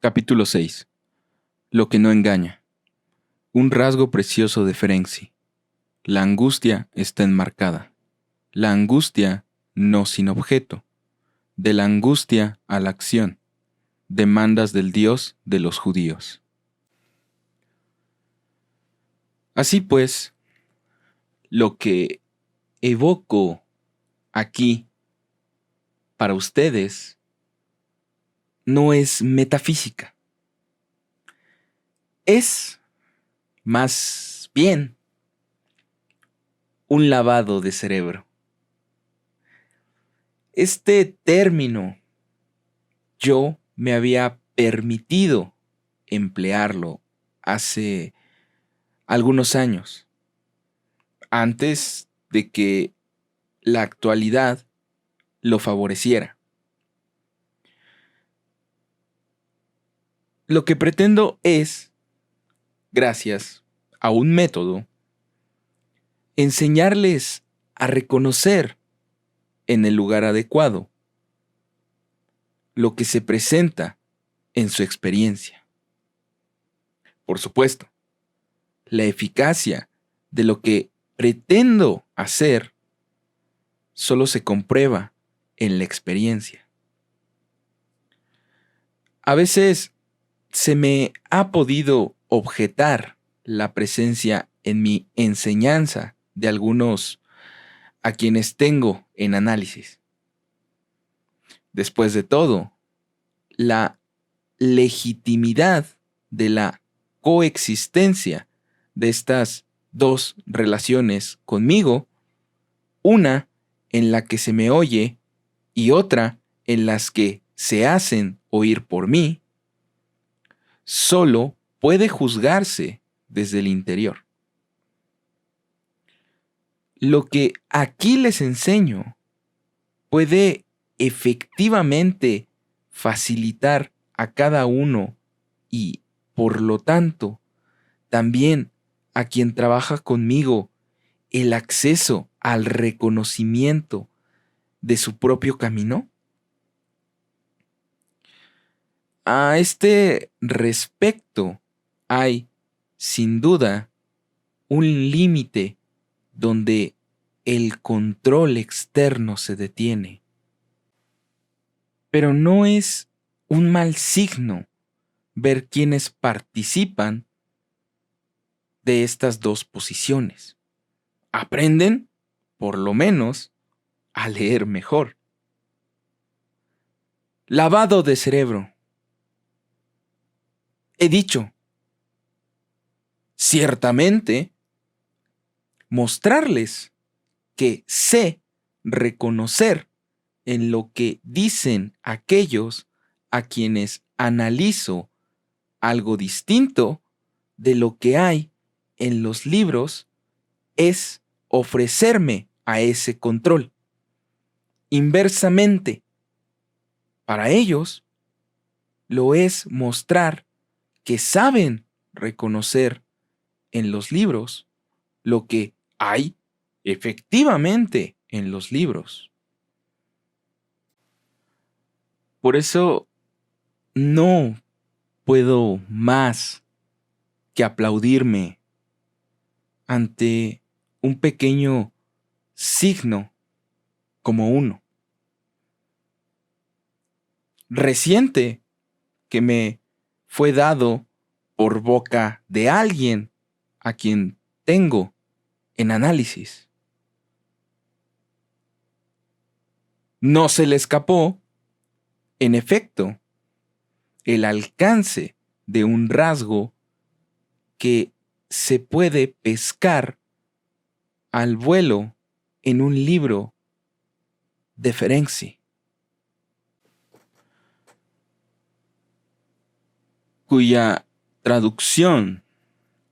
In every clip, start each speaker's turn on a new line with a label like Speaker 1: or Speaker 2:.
Speaker 1: Capítulo 6. Lo que no engaña. Un rasgo precioso de Ferenczi. La angustia está enmarcada. La angustia no sin objeto. De la angustia a la acción. Demandas del Dios de los judíos. Así pues, lo que evoco aquí para ustedes no es metafísica. Es más bien un lavado de cerebro. Este término yo me había permitido emplearlo hace algunos años, antes de que la actualidad lo favoreciera. Lo que pretendo es, gracias a un método, enseñarles a reconocer en el lugar adecuado lo que se presenta en su experiencia. Por supuesto, la eficacia de lo que pretendo hacer solo se comprueba en la experiencia. A veces se me ha podido objetar la presencia en mi enseñanza de algunos a quienes tengo en análisis. Después de todo, la legitimidad de la coexistencia de estas dos relaciones conmigo, una en la que se me oye y otra en las que se hacen oír por mí, solo puede juzgarse desde el interior. Lo que aquí les enseño puede efectivamente facilitar a cada uno y, por lo tanto, también a quien trabaja conmigo el acceso al reconocimiento de su propio camino. A este respecto hay, sin duda, un límite donde el control externo se detiene. Pero no es un mal signo ver quienes participan de estas dos posiciones. Aprenden, por lo menos, a leer mejor. Lavado de cerebro. He dicho, ciertamente, mostrarles que sé reconocer en lo que dicen aquellos a quienes analizo algo distinto de lo que hay en los libros es ofrecerme a ese control. Inversamente, para ellos, lo es mostrar que saben reconocer en los libros lo que hay efectivamente en los libros. Por eso no puedo más que aplaudirme ante un pequeño signo como uno. Reciente que me fue dado por boca de alguien a quien tengo en análisis. No se le escapó, en efecto, el alcance de un rasgo que se puede pescar al vuelo en un libro de Ferenczi, cuya traducción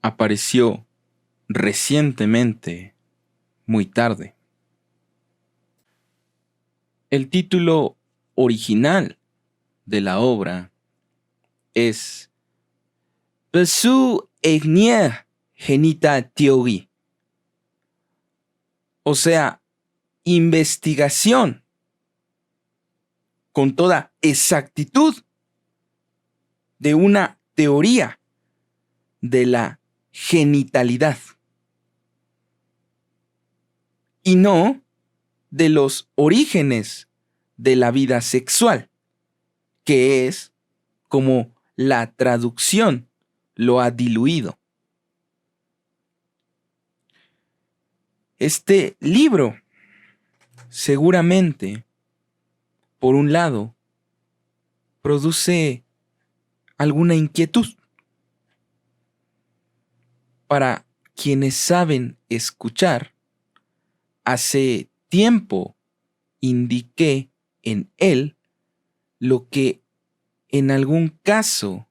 Speaker 1: apareció recientemente, muy tarde. El título original de la obra es Besu Egnier Genita Theorie, o sea, investigación con toda exactitud de una teoría de la genitalidad y no de los orígenes de la vida sexual, que es como la traducción lo ha diluido. Este libro, seguramente, por un lado, produce alguna inquietud para quienes saben escuchar. Hace tiempo indiqué en él lo que en algún caso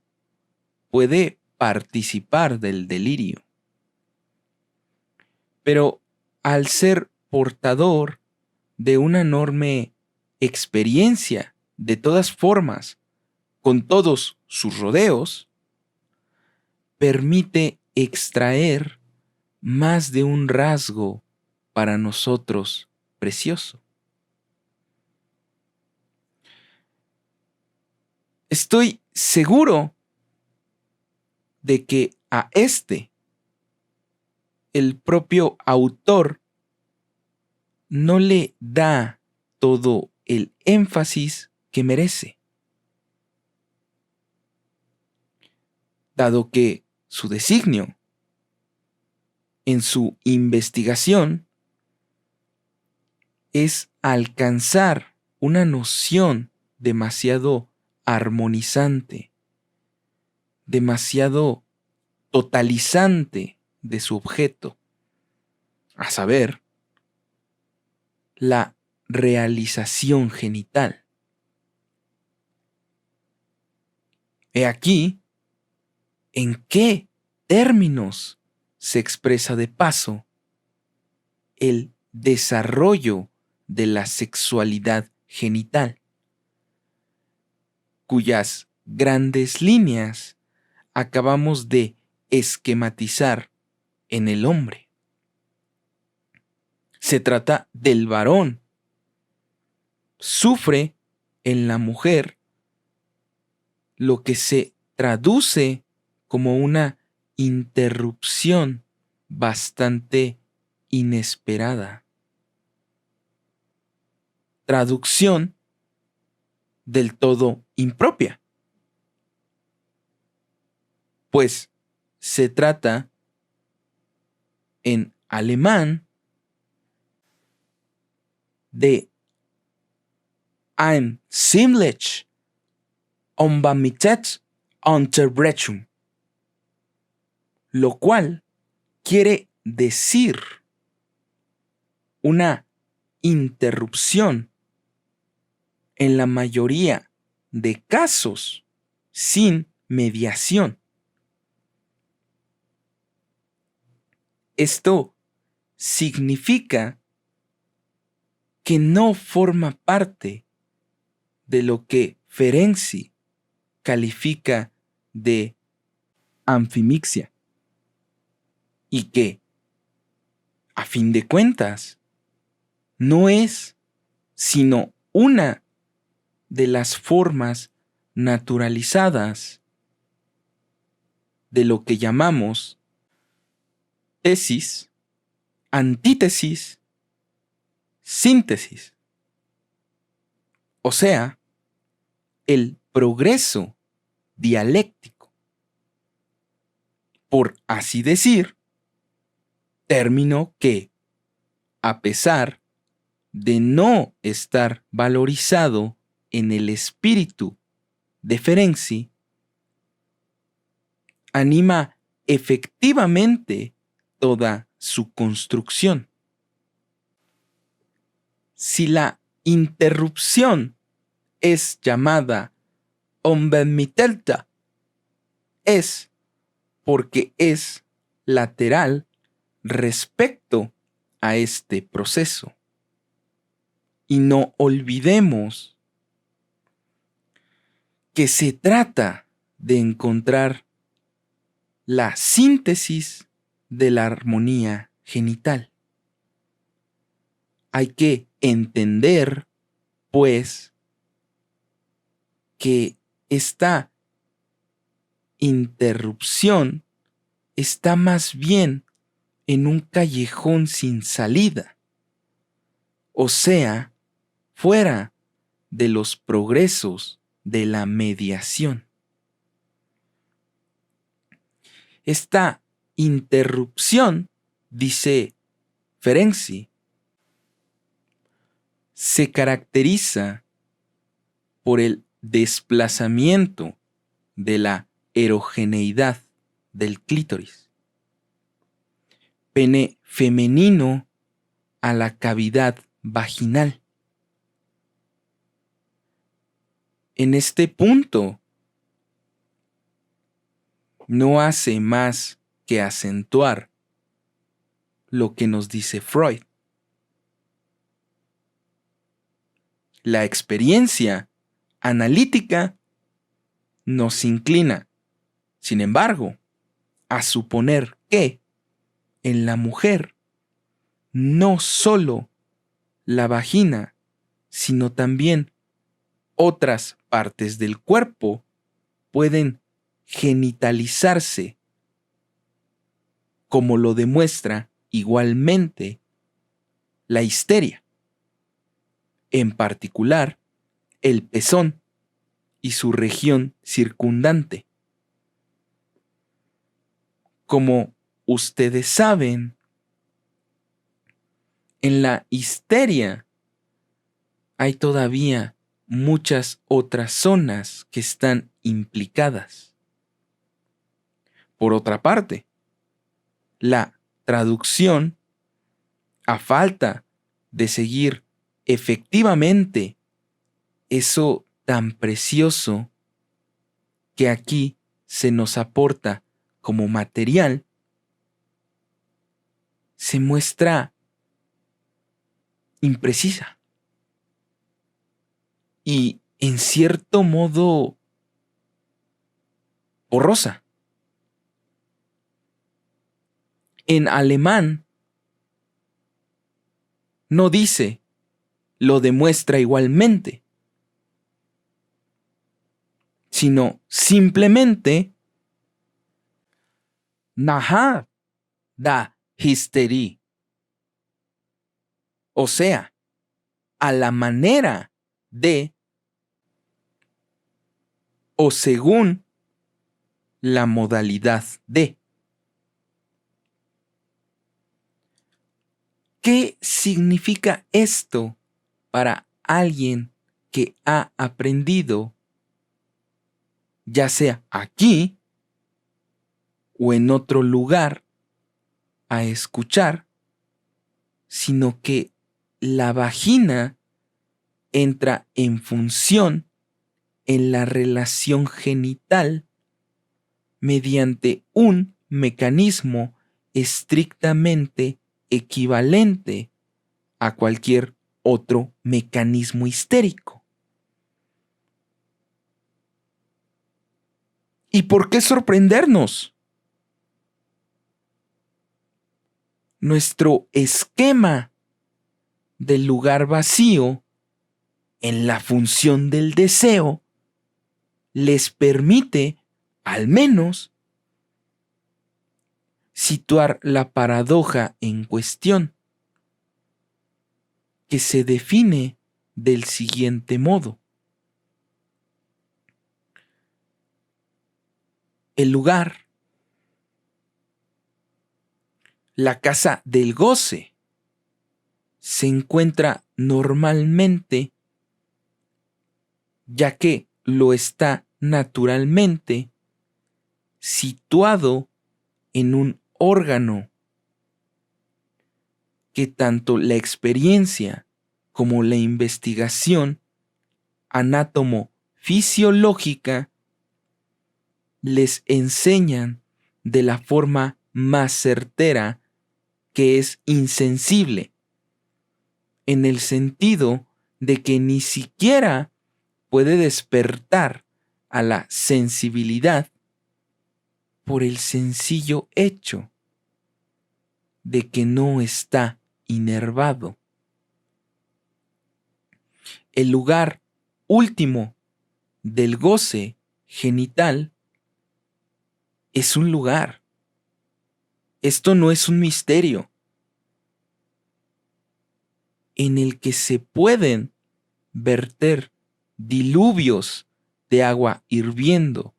Speaker 1: puede participar del delirio. Pero al ser portador de una enorme experiencia, de todas formas, con todos sus rodeos, permite extraer más de un rasgo para nosotros precioso. Estoy seguro de que a el propio autor no le da todo el énfasis que merece, dado que su designio en su investigación es alcanzar una noción demasiado armonizante, demasiado totalizante de su objeto, a saber, la realización genital. He aquí en qué términos se expresa de paso el desarrollo de la sexualidad genital, cuyas grandes líneas acabamos de esquematizar en el hombre. Se trata del varón. Sufre en la mujer lo que se traduce como una interrupción bastante inesperada. Traducción del todo impropia, pues se trata en alemán de ein ziemlich unbemittet Unterbrechung, lo cual quiere decir una interrupción en la mayoría de casos sin mediación. Esto significa que no forma parte de lo que Ferenczi califica de anfimixia y que, a fin de cuentas, no es sino una de las formas naturalizadas de lo que llamamos tesis, antítesis, síntesis. O sea, el progreso dialéctico, por así decir, término que, a pesar de no estar valorizado en el espíritu de Ferenczi, anima efectivamente toda su construcción. Si la interrupción es llamada unbemittelter, es porque es lateral respecto a este proceso. Y no olvidemos que se trata de encontrar la síntesis de la armonía genital. Hay que entender, pues, que está interrupción está más bien en un callejón sin salida, o sea, fuera de los progresos de la mediación. Esta interrupción, dice Ferenczi, se caracteriza por el desplazamiento de la erogeneidad del clítoris, pene femenino a la cavidad vaginal. En este punto, no hace más que acentuar lo que nos dice Freud. La experiencia analítica nos inclina, sin embargo, a suponer que en la mujer no solo la vagina, sino también otras partes del cuerpo pueden genitalizarse, como lo demuestra igualmente la histeria, en particular el pezón y su región circundante. Como ustedes saben, en la histeria hay todavía muchas otras zonas que están implicadas. Por otra parte, la traducción, a falta de seguir efectivamente eso tan precioso que aquí se nos aporta como material, se muestra imprecisa y en cierto modo borrosa. En alemán no dice lo demuestra igualmente, sino simplemente nachher der Hysterie, o sea, a la manera de o según la modalidad de. ¿Qué significa esto para alguien que ha aprendido, ya sea aquí o en otro lugar, a escuchar, sino que la vagina entra en función en la relación genital mediante un mecanismo estrictamente equivalente a cualquier otro mecanismo histérico? ¿Y por qué sorprendernos? Nuestro esquema del lugar vacío en la función del deseo les permite, al menos, situar la paradoja en cuestión, que se define del siguiente modo. El lugar, la casa del goce, se encuentra normalmente, ya que lo está naturalmente, situado en un órgano que tanto la experiencia como la investigación anátomo-fisiológica les enseñan de la forma más certera que es insensible, en el sentido de que ni siquiera puede despertar a la sensibilidad por el sencillo hecho de que no está inervado. El lugar último del goce genital es un lugar. Esto no es un misterio en el que se pueden verter diluvios de agua hirviendo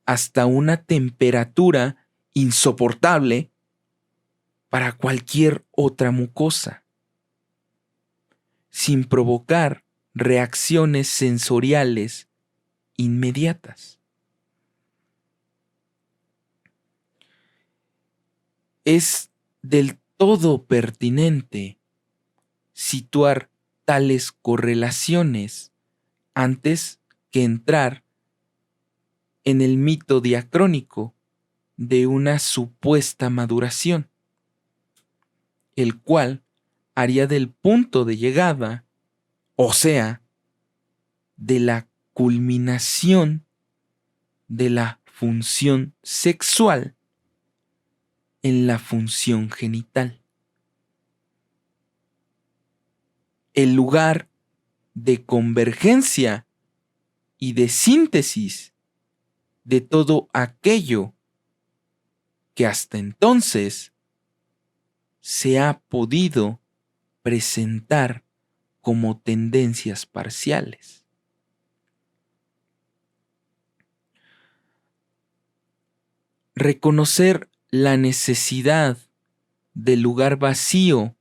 Speaker 1: hasta una temperatura insoportable para cualquier otra mucosa, sin provocar reacciones sensoriales inmediatas. Es del todo pertinente situar tales correlaciones antes que entrar en el mito diacrónico de una supuesta maduración, el cual haría del punto de llegada, o sea, de la culminación de la función sexual en la función genital. El lugar de convergencia y de síntesis de todo aquello que hasta entonces se ha podido presentar como tendencias parciales. Reconocer la necesidad del lugar vacío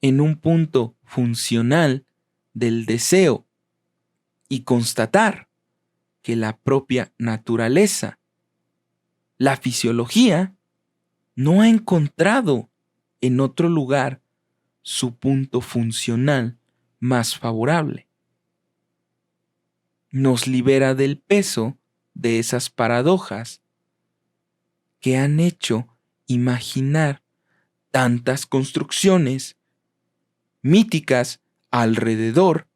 Speaker 1: en un punto funcional del deseo y constatar que la propia naturaleza, la fisiología, no ha encontrado en otro lugar su punto funcional más favorable. Nos libera del peso de esas paradojas que han hecho imaginar tantas construcciones míticas alrededor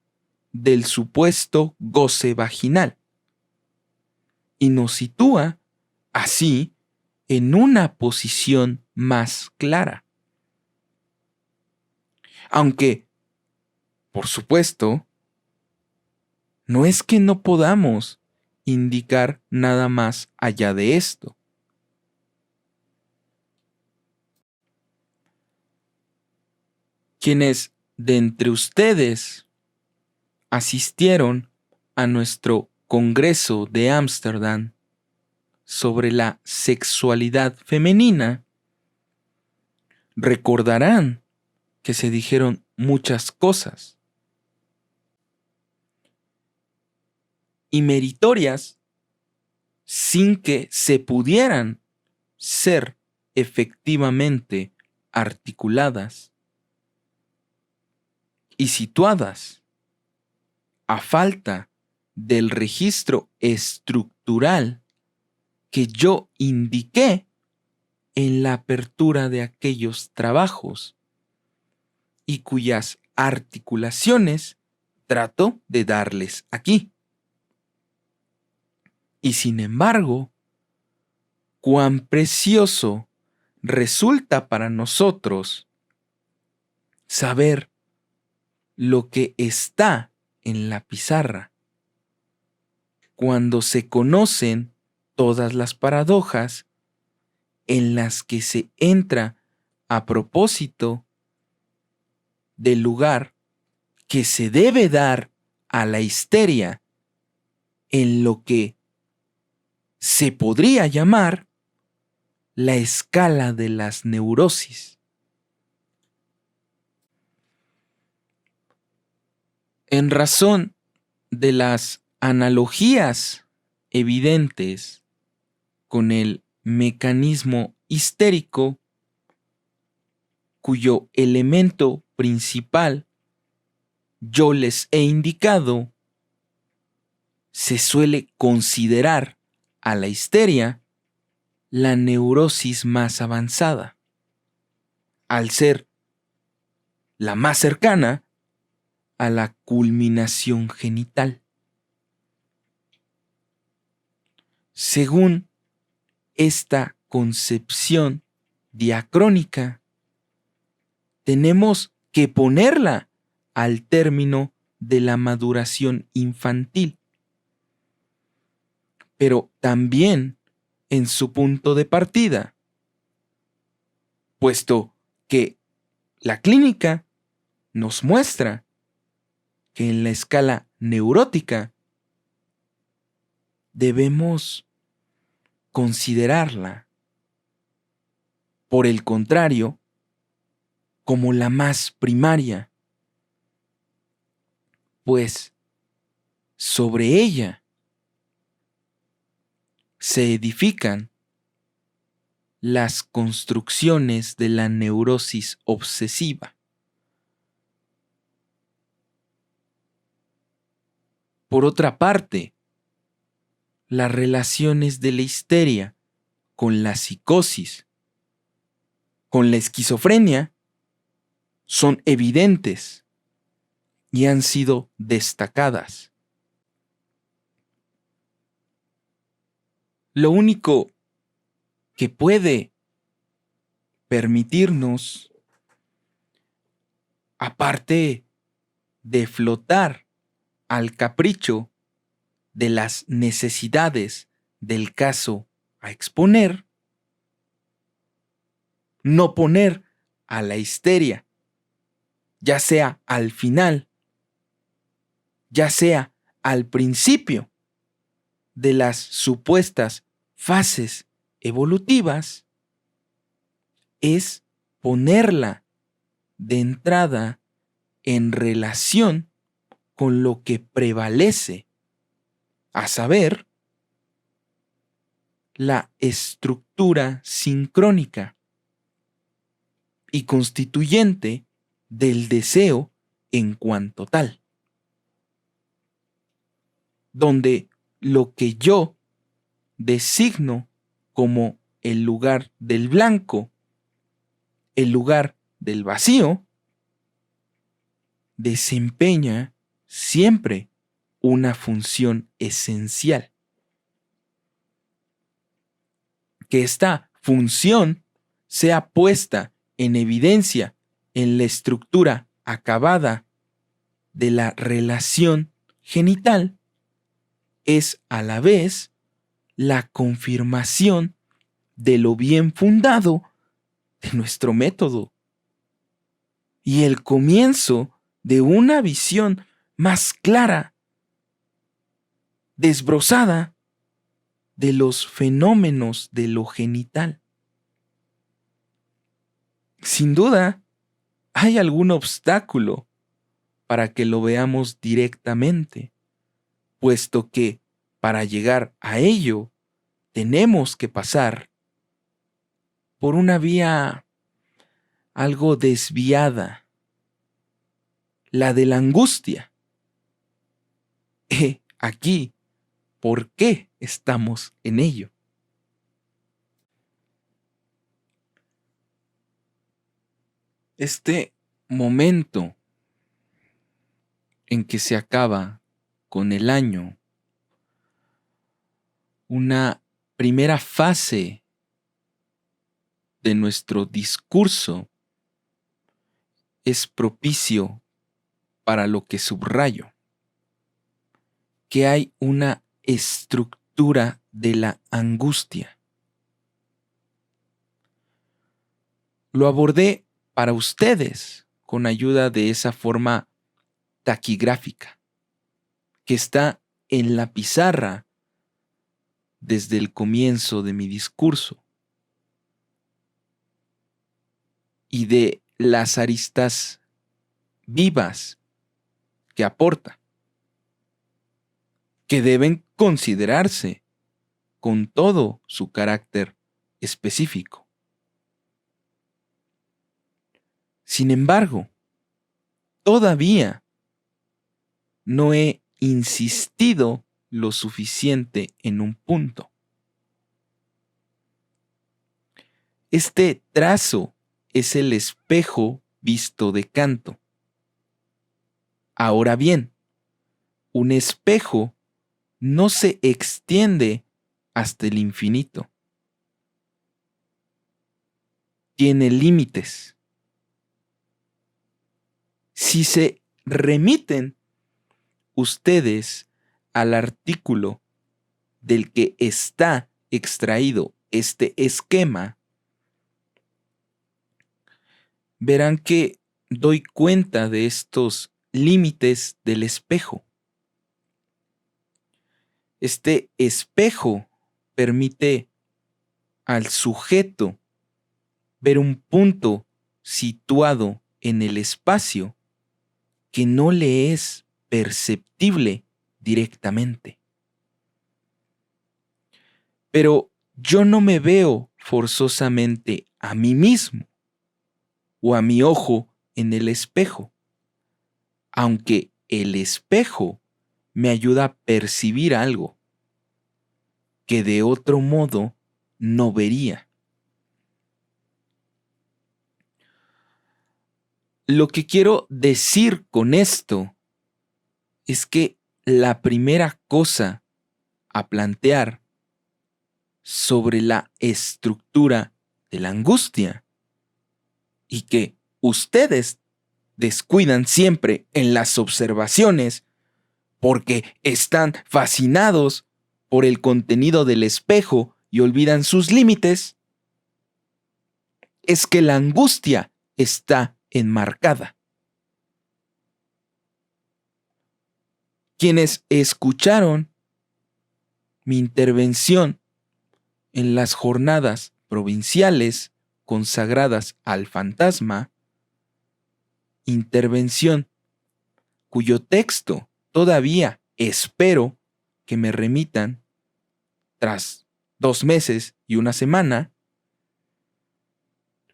Speaker 1: del supuesto goce vaginal, y nos sitúa así en una posición más clara. Aunque, por supuesto, no es que no podamos indicar nada más allá de esto. Quienes de entre ustedes asistieron a nuestro Congreso de Ámsterdam sobre la sexualidad femenina, recordarán que se dijeron muchas cosas y meritorias sin que se pudieran ser efectivamente articuladas y situadas a falta del registro estructural que yo indiqué en la apertura de aquellos trabajos y cuyas articulaciones trato de darles aquí. Y sin embargo, cuán precioso resulta para nosotros saber lo que está en la pizarra, cuando se conocen todas las paradojas en las que se entra a propósito del lugar que se debe dar a la histeria en lo que se podría llamar la escala de las neurosis. En razón de las analogías evidentes con el mecanismo histérico, cuyo elemento principal yo les he indicado, se suele considerar a la histeria la neurosis más avanzada, al ser la más cercana a la culminación genital. Según esta concepción diacrónica, tenemos que ponerla al término de la maduración infantil, pero también en su punto de partida, puesto que la clínica nos muestra que en la escala neurótica debemos considerarla, por el contrario, como la más primaria, pues sobre ella se edifican las construcciones de la neurosis obsesiva. Por otra parte, las relaciones de la histeria con la psicosis, con la esquizofrenia, son evidentes y han sido destacadas. Lo único que puede permitirnos, aparte de flotar al capricho de las necesidades del caso a exponer, no poner a la histeria, ya sea al final, ya sea al principio de las supuestas fases evolutivas, es ponerla de entrada en relación con lo que prevalece, a saber, la estructura sincrónica y constituyente del deseo en cuanto tal, donde lo que yo designo como el lugar del blanco, el lugar del vacío, desempeña siempre una función esencial. Que esta función sea puesta en evidencia en la estructura acabada de la relación genital es a la vez la confirmación de lo bien fundado de nuestro método y el comienzo de una visión más clara, desbrozada de los fenómenos de lo genital. Sin duda, hay algún obstáculo para que lo veamos directamente, puesto que para llegar a ello tenemos que pasar por una vía algo desviada, la de la angustia. Aquí, ¿por qué estamos en ello? Este momento en que se acaba con el año una primera fase de nuestro discurso es propicio para lo que subrayo, que hay una estructura de la angustia. Lo abordé para ustedes con ayuda de esa forma taquigráfica que está en la pizarra desde el comienzo de mi discurso y de las aristas vivas que aporta, que deben considerarse con todo su carácter específico. Sin embargo, todavía no he insistido lo suficiente en un punto. Este trazo es el espejo visto de canto. Ahora bien, un espejo no se extiende hasta el infinito. Tiene límites. Si se remiten ustedes al artículo del que está extraído este esquema, verán que doy cuenta de estos límites del espejo. Este espejo permite al sujeto ver un punto situado en el espacio que no le es perceptible directamente. Pero yo no me veo forzosamente a mí mismo o a mi ojo en el espejo, aunque el espejo me ayuda a percibir algo que de otro modo no vería. Lo que quiero decir con esto es que la primera cosa a plantear sobre la estructura de la angustia y que ustedes descuidan siempre en las observaciones porque están fascinados por el contenido del espejo y olvidan sus límites, es que la angustia está enmarcada. Quienes escucharon mi intervención en las jornadas provinciales consagradas al fantasma, intervención cuyo texto todavía espero que me remitan tras 2 meses y 1 semana,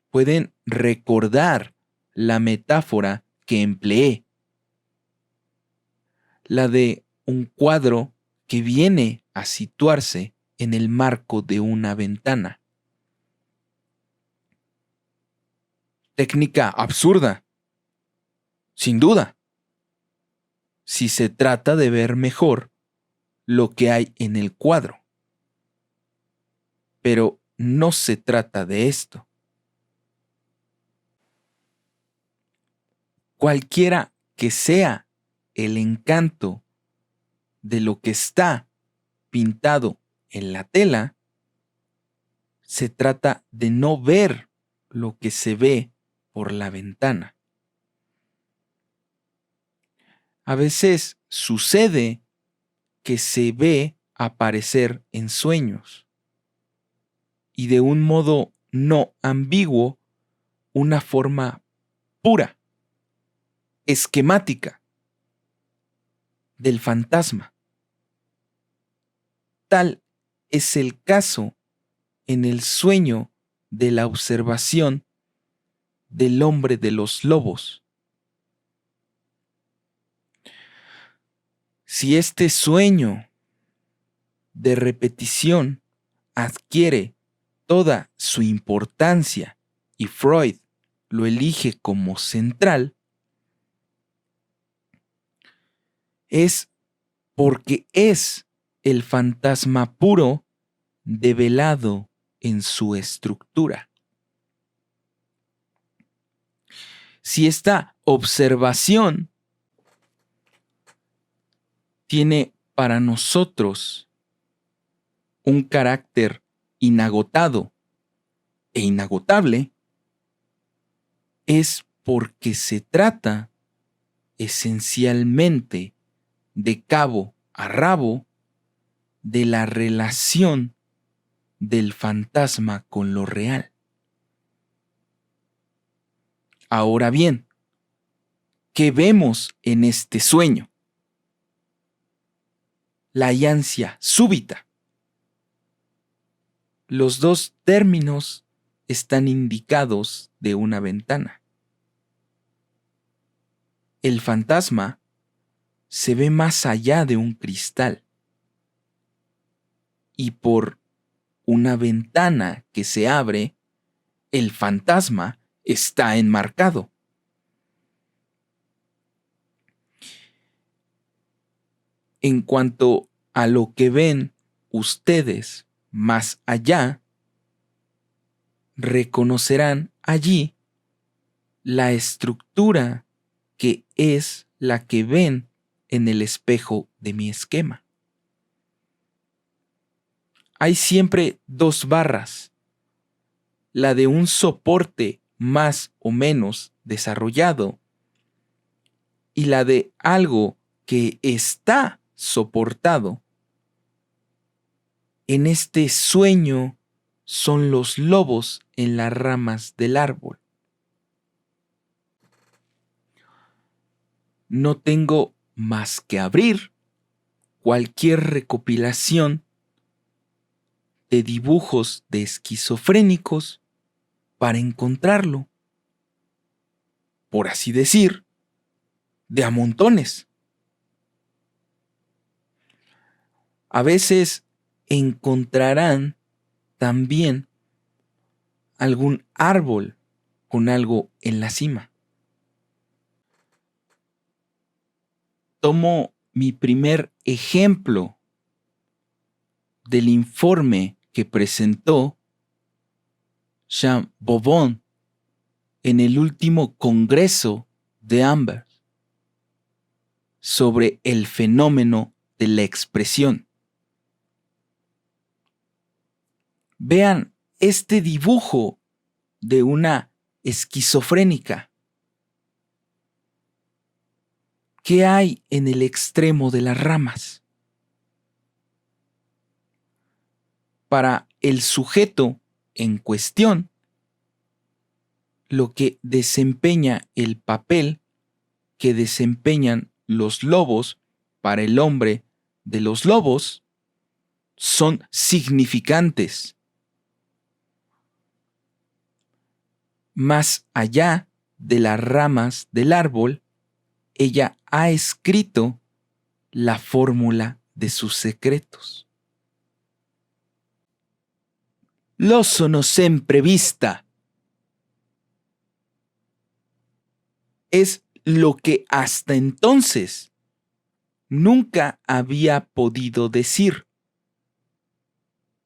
Speaker 1: pueden recordar la metáfora que empleé, la de un cuadro que viene a situarse en el marco de una ventana. Técnica absurda, sin duda, si se trata de ver mejor lo que hay en el cuadro. Pero no se trata de esto. Cualquiera que sea el encanto de lo que está pintado en la tela, se trata de no ver lo que se ve por la ventana. A veces sucede que se ve aparecer en sueños y de un modo no ambiguo una forma pura, esquemática del fantasma. Tal es el caso en el sueño de la observación del hombre de los lobos. Si este sueño de repetición adquiere toda su importancia y Freud lo elige como central, es porque es el fantasma puro develado en su estructura. Si esta observación tiene para nosotros un carácter inagotado e inagotable, es porque se trata esencialmente de cabo a rabo de la relación del fantasma con lo real. Ahora bien, ¿qué vemos en este sueño? La ansia súbita. Los dos términos están indicados de una ventana. El fantasma se ve más allá de un cristal y por una ventana que se abre, el fantasma está enmarcado. En cuanto a lo que ven ustedes más allá, reconocerán allí la estructura que es la que ven en el espejo de mi esquema. hay siempre dos barras, la de un soporte más o menos desarrollado y la de algo que está soportado. En este sueño son los lobos en las ramas del árbol. No tengo más que abrir cualquier recopilación de dibujos de esquizofrénicos para encontrarlo, por así decir, de a montones. A veces encontrarán también algún árbol con algo en la cima. Tomo mi primer ejemplo del informe que presentó Jean Bobon en el último congreso de Amber sobre el fenómeno de la expresión. Vean este dibujo de una esquizofrénica. ¿Qué hay en el extremo de las ramas? Para el sujeto en cuestión, lo que desempeña el papel que desempeñan los lobos para el hombre de los lobos son significantes. Más allá de las ramas del árbol, ella ha escrito la fórmula de sus secretos. Lo sono sempre vista. Es lo que hasta entonces nunca había podido decir.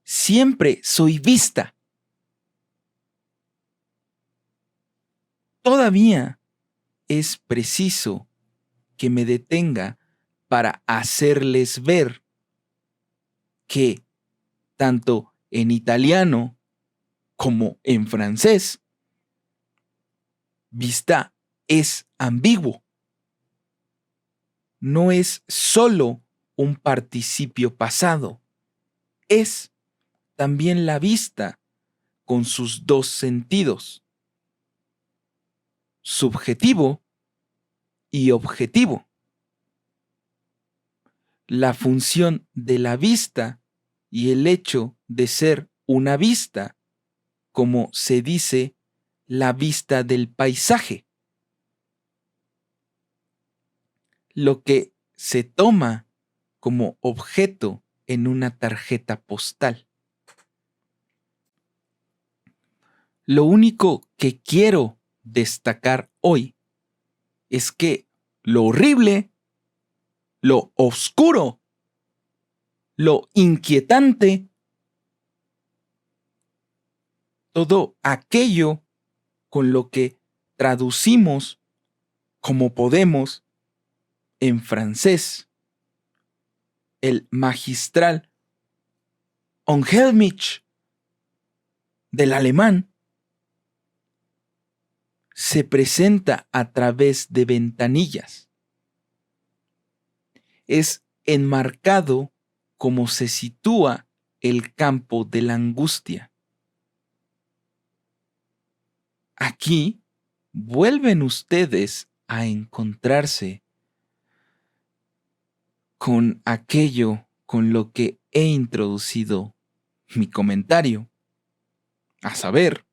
Speaker 1: Siempre soy vista. Todavía es preciso que me detenga para hacerles ver que tanto en italiano como en francés, vista es ambiguo. No es solo un participio pasado, es también la vista con sus dos sentidos, subjetivo y objetivo. La función de la vista y el hecho de ser una vista, como se dice, la vista del paisaje. Lo que se toma como objeto en una tarjeta postal. Lo único que quiero destacar hoy es que lo horrible, lo oscuro, lo inquietante, todo aquello con lo que traducimos como podemos en francés, el magistral Unheimlich del alemán, se presenta a través de ventanillas. Es enmarcado como se sitúa el campo de la angustia. Aquí vuelven ustedes a encontrarse con aquello con lo que he introducido mi comentario, a saber,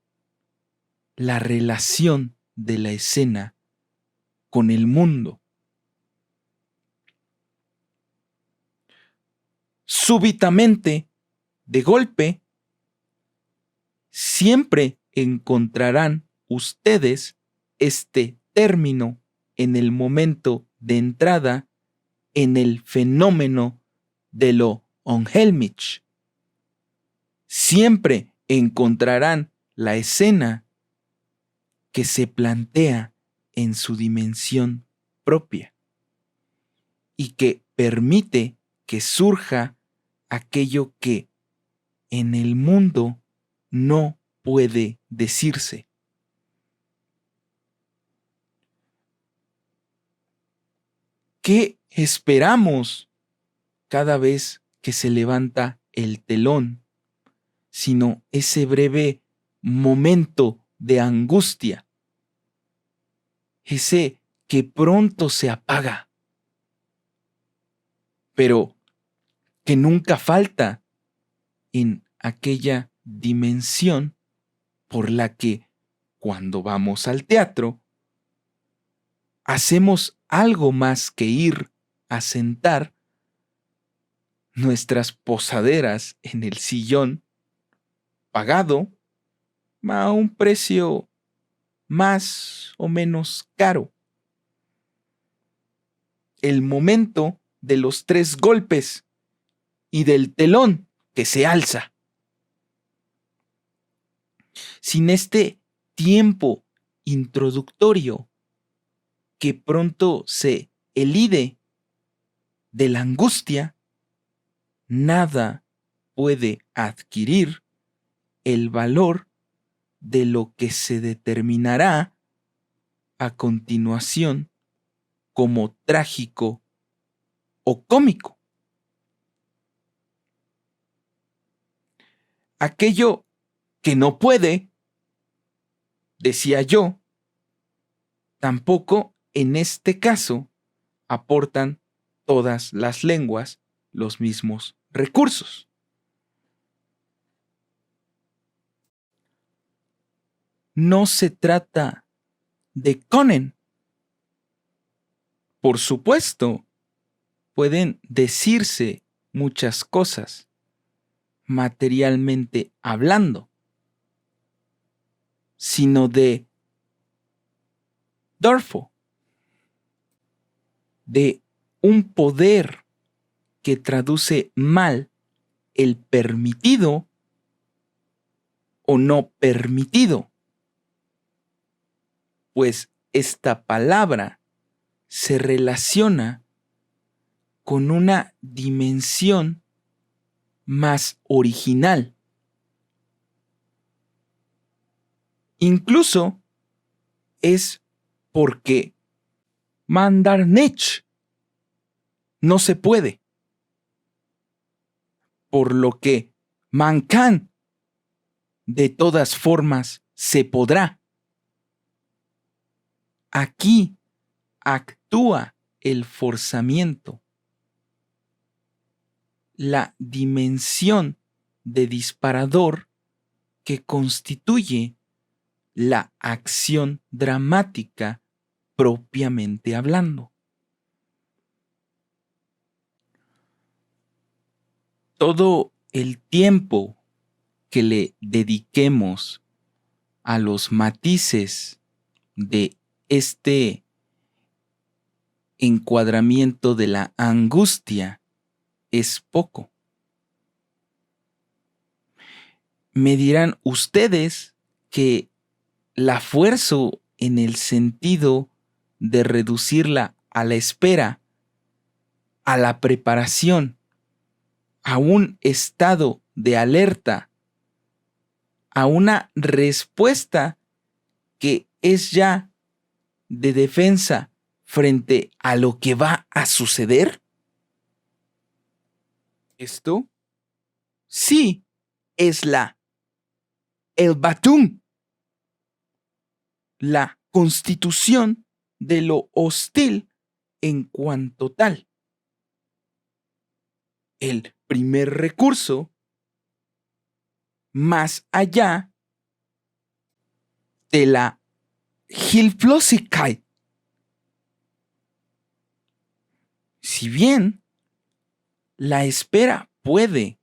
Speaker 1: la relación de la escena con el mundo. Súbitamente, de golpe, siempre encontrarán ustedes este término en el momento de entrada en el fenómeno de lo Unheimlich. Siempre encontrarán la escena que se plantea en su dimensión propia y que permite que surja aquello que en el mundo no puede decirse. ¿Qué esperamos cada vez que se levanta el telón, sino ese breve momento de angustia, ese que pronto se apaga, pero que nunca falta en aquella dimensión por la que, cuando vamos al teatro, hacemos algo más que ir a sentar nuestras posaderas en el sillón pagado a un precio más o menos caro. El momento de los 3 golpes y del telón que se alza. Sin este tiempo introductorio que pronto se elide de la angustia, nada puede adquirir el valor de lo que se determinará a continuación como trágico o cómico. Aquello que no puede, decía yo, tampoco en este caso aportan todas las lenguas los mismos recursos. No se trata de Conen. Por supuesto, pueden decirse muchas cosas, materialmente hablando, sino de Dorfo, de un poder que traduce mal el permitido o no permitido, pues esta palabra se relaciona con una dimensión más original. Incluso es porque mandar nech no se puede, por lo que mancan de todas formas se podrá. Aquí actúa el forzamiento, la dimensión de disparador que constituye la acción dramática propiamente hablando. Todo el tiempo que le dediquemos a los matices de este encuadramiento de la angustia es poco. Me dirán ustedes que la fuerzo en el sentido de reducirla a la espera, a la preparación, a un estado de alerta, a una respuesta que es ya de defensa frente a lo que va a suceder. Esto sí es el Batum, la constitución de lo hostil en cuanto tal. El primer recurso, más allá de la Hilflosigkeit. Si bien la espera puede,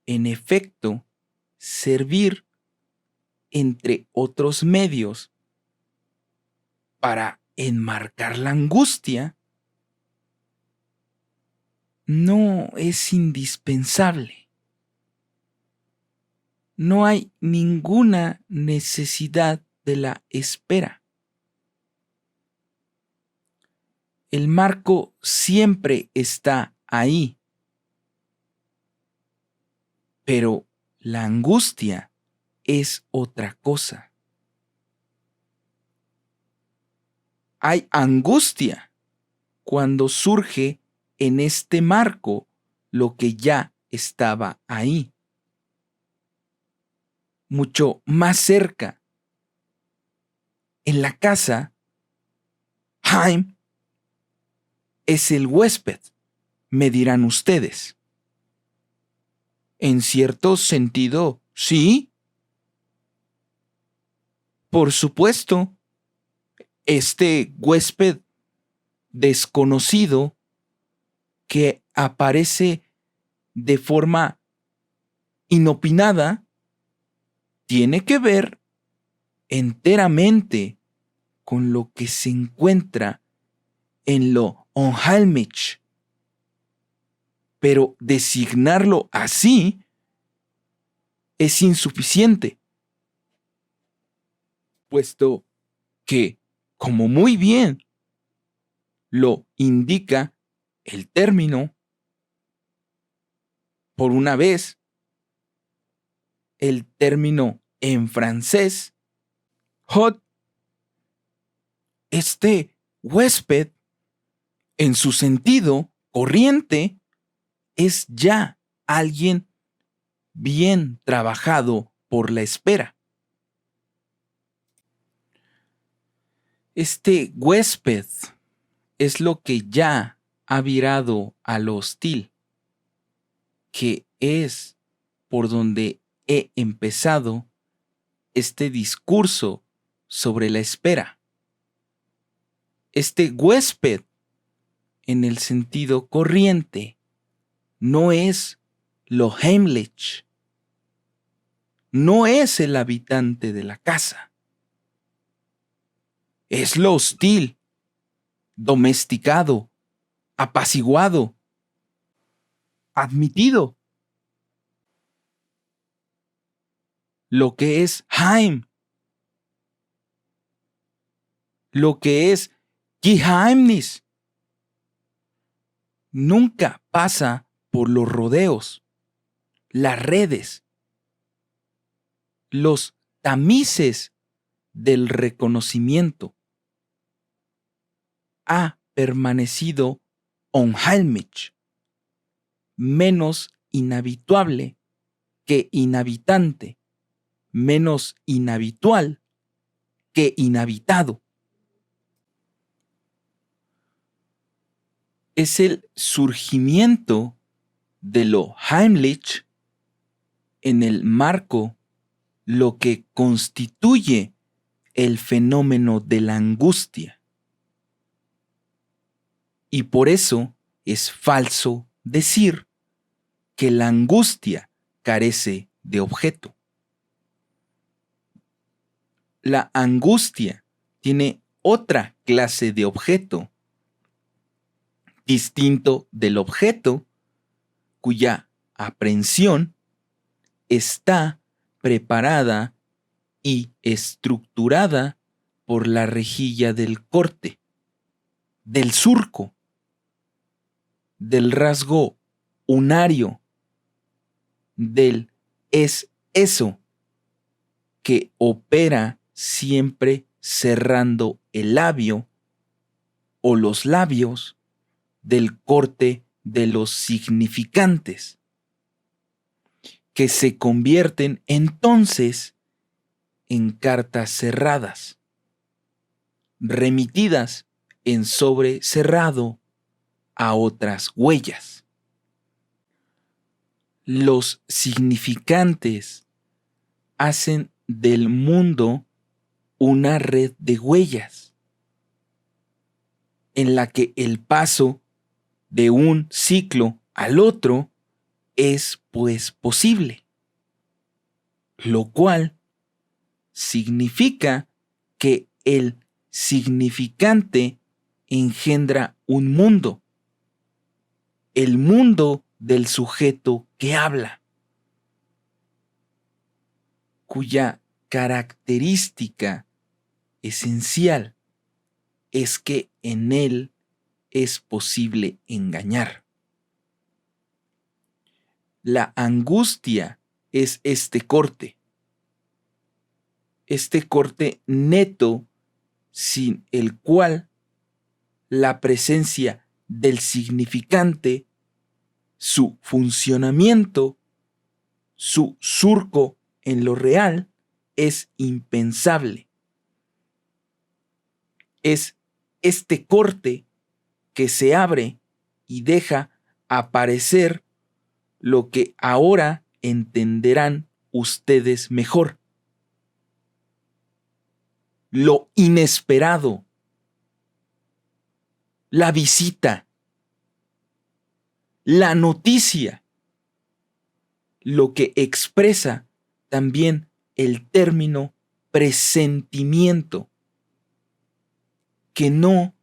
Speaker 1: en efecto, servir, entre otros medios, para enmarcar la angustia, no es indispensable. No hay ninguna necesidad de la espera. El marco siempre está ahí. Pero la angustia es otra cosa. Hay angustia cuando surge en este marco lo que ya estaba ahí, mucho más cerca. En la casa, Haim es el huésped, me dirán ustedes. En cierto sentido, sí. Por supuesto, este huésped desconocido que aparece de forma inopinada tiene que ver enteramente con lo que se encuentra en lo unheimlich. Pero designarlo así es insuficiente, puesto que, como muy bien lo indica el término, por una vez, el término en francés, hot, este huésped, en su sentido corriente, es ya alguien bien trabajado por la espera. Este huésped es lo que ya ha virado a lo hostil, que es por donde he empezado este discurso sobre la espera. Este huésped, en el sentido corriente, no es lo heimlich, no es el habitante de la casa, es lo hostil, domesticado, apaciguado, admitido. Lo que es Heim, lo que es Geheimnis, nunca pasa por los rodeos, las redes, los tamices del reconocimiento. Ha permanecido unheimlich, menos inhabituable que inhabitante, menos inhabitual que inhabitado. Es el surgimiento de lo heimlich en el marco lo que constituye el fenómeno de la angustia. Y por eso es falso decir que la angustia carece de objeto. La angustia tiene otra clase de objeto, distinto del objeto cuya aprehensión está preparada y estructurada por la rejilla del corte, del surco, del rasgo unario, del es eso que opera siempre cerrando el labio o los labios del corte de los significantes, que se convierten entonces en cartas cerradas, remitidas en sobre cerrado a otras huellas. Los significantes hacen del mundo una red de huellas en la que el paso de un ciclo al otro es pues posible, lo cual significa que el significante engendra un mundo, el mundo del sujeto que habla, cuya característica esencial es que en él es posible engañar. La angustia es este corte neto sin el cual la presencia del significante, su funcionamiento, su surco en lo real es impensable. Es este corte que se abre y deja aparecer lo que ahora entenderán ustedes mejor. Lo inesperado, la visita, la noticia, lo que expresa también el término presentimiento, que no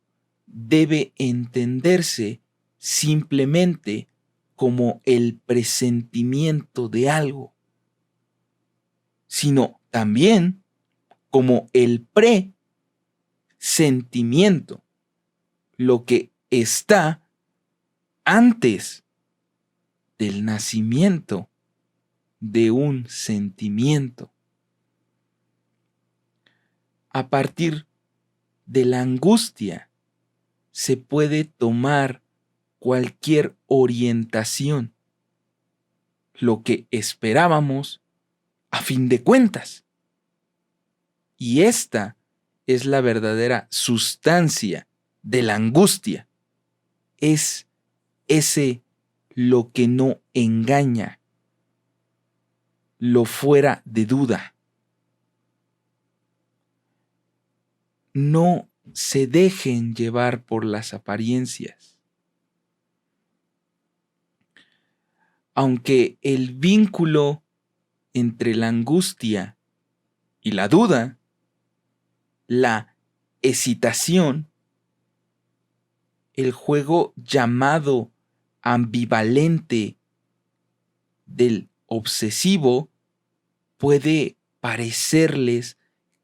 Speaker 1: debe entenderse simplemente como el presentimiento de algo, sino también como el presentimiento, lo que está antes del nacimiento de un sentimiento. A partir de la angustia se puede tomar cualquier orientación, lo que esperábamos a fin de cuentas. Y esta es la verdadera sustancia de la angustia. Es ese lo que no engaña, lo fuera de duda. No se dejen llevar por las apariencias. Aunque el vínculo entre la angustia y la duda, la excitación, el juego llamado ambivalente del obsesivo, puede parecerles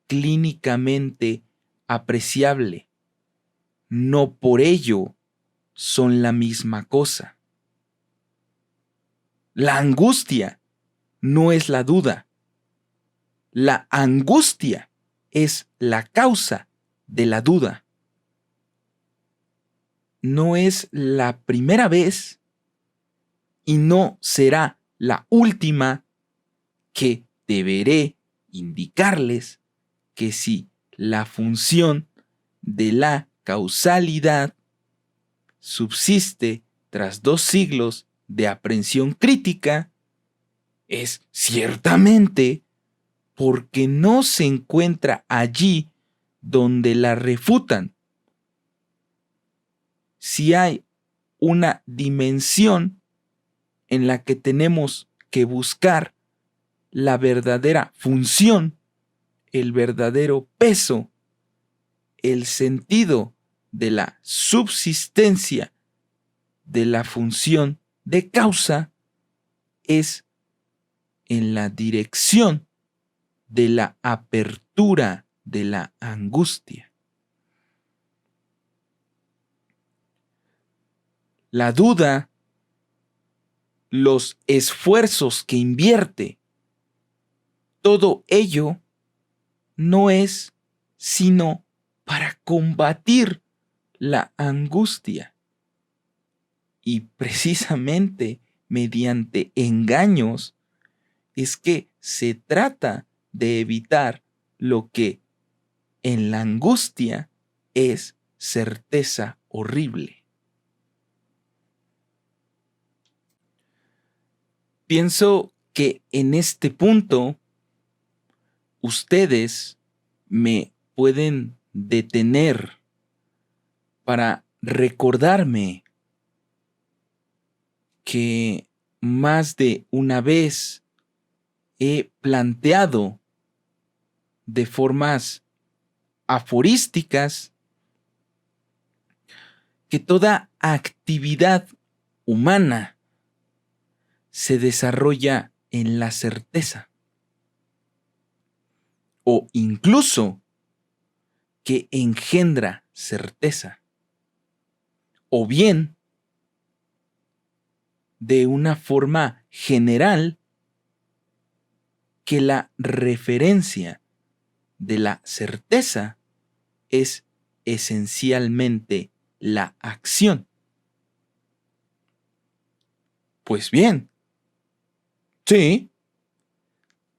Speaker 1: clínicamente apreciable. No por ello son la misma cosa. La angustia no es la duda. La angustia es la causa de la duda. No es la primera vez y no será la última que deberé indicarles que si la función de la causalidad subsiste tras 2 siglos de aprehensión crítica, es ciertamente porque no se encuentra allí donde la refutan. Si hay una dimensión en la que tenemos que buscar la verdadera función, el verdadero peso, el sentido de la subsistencia de la función de causa, es en la dirección de la apertura de la angustia. La duda, los esfuerzos que invierte, todo ello no es sino para combatir la angustia. Y precisamente mediante engaños es que se trata de evitar lo que en la angustia es certeza horrible. Pienso que en este punto ustedes me pueden detener para recordarme que más de una vez he planteado de formas aforísticas que toda actividad humana se desarrolla en la certeza, o incluso que engendra certeza, o bien de una forma general que la referencia de la certeza es esencialmente la acción. Pues bien, sí,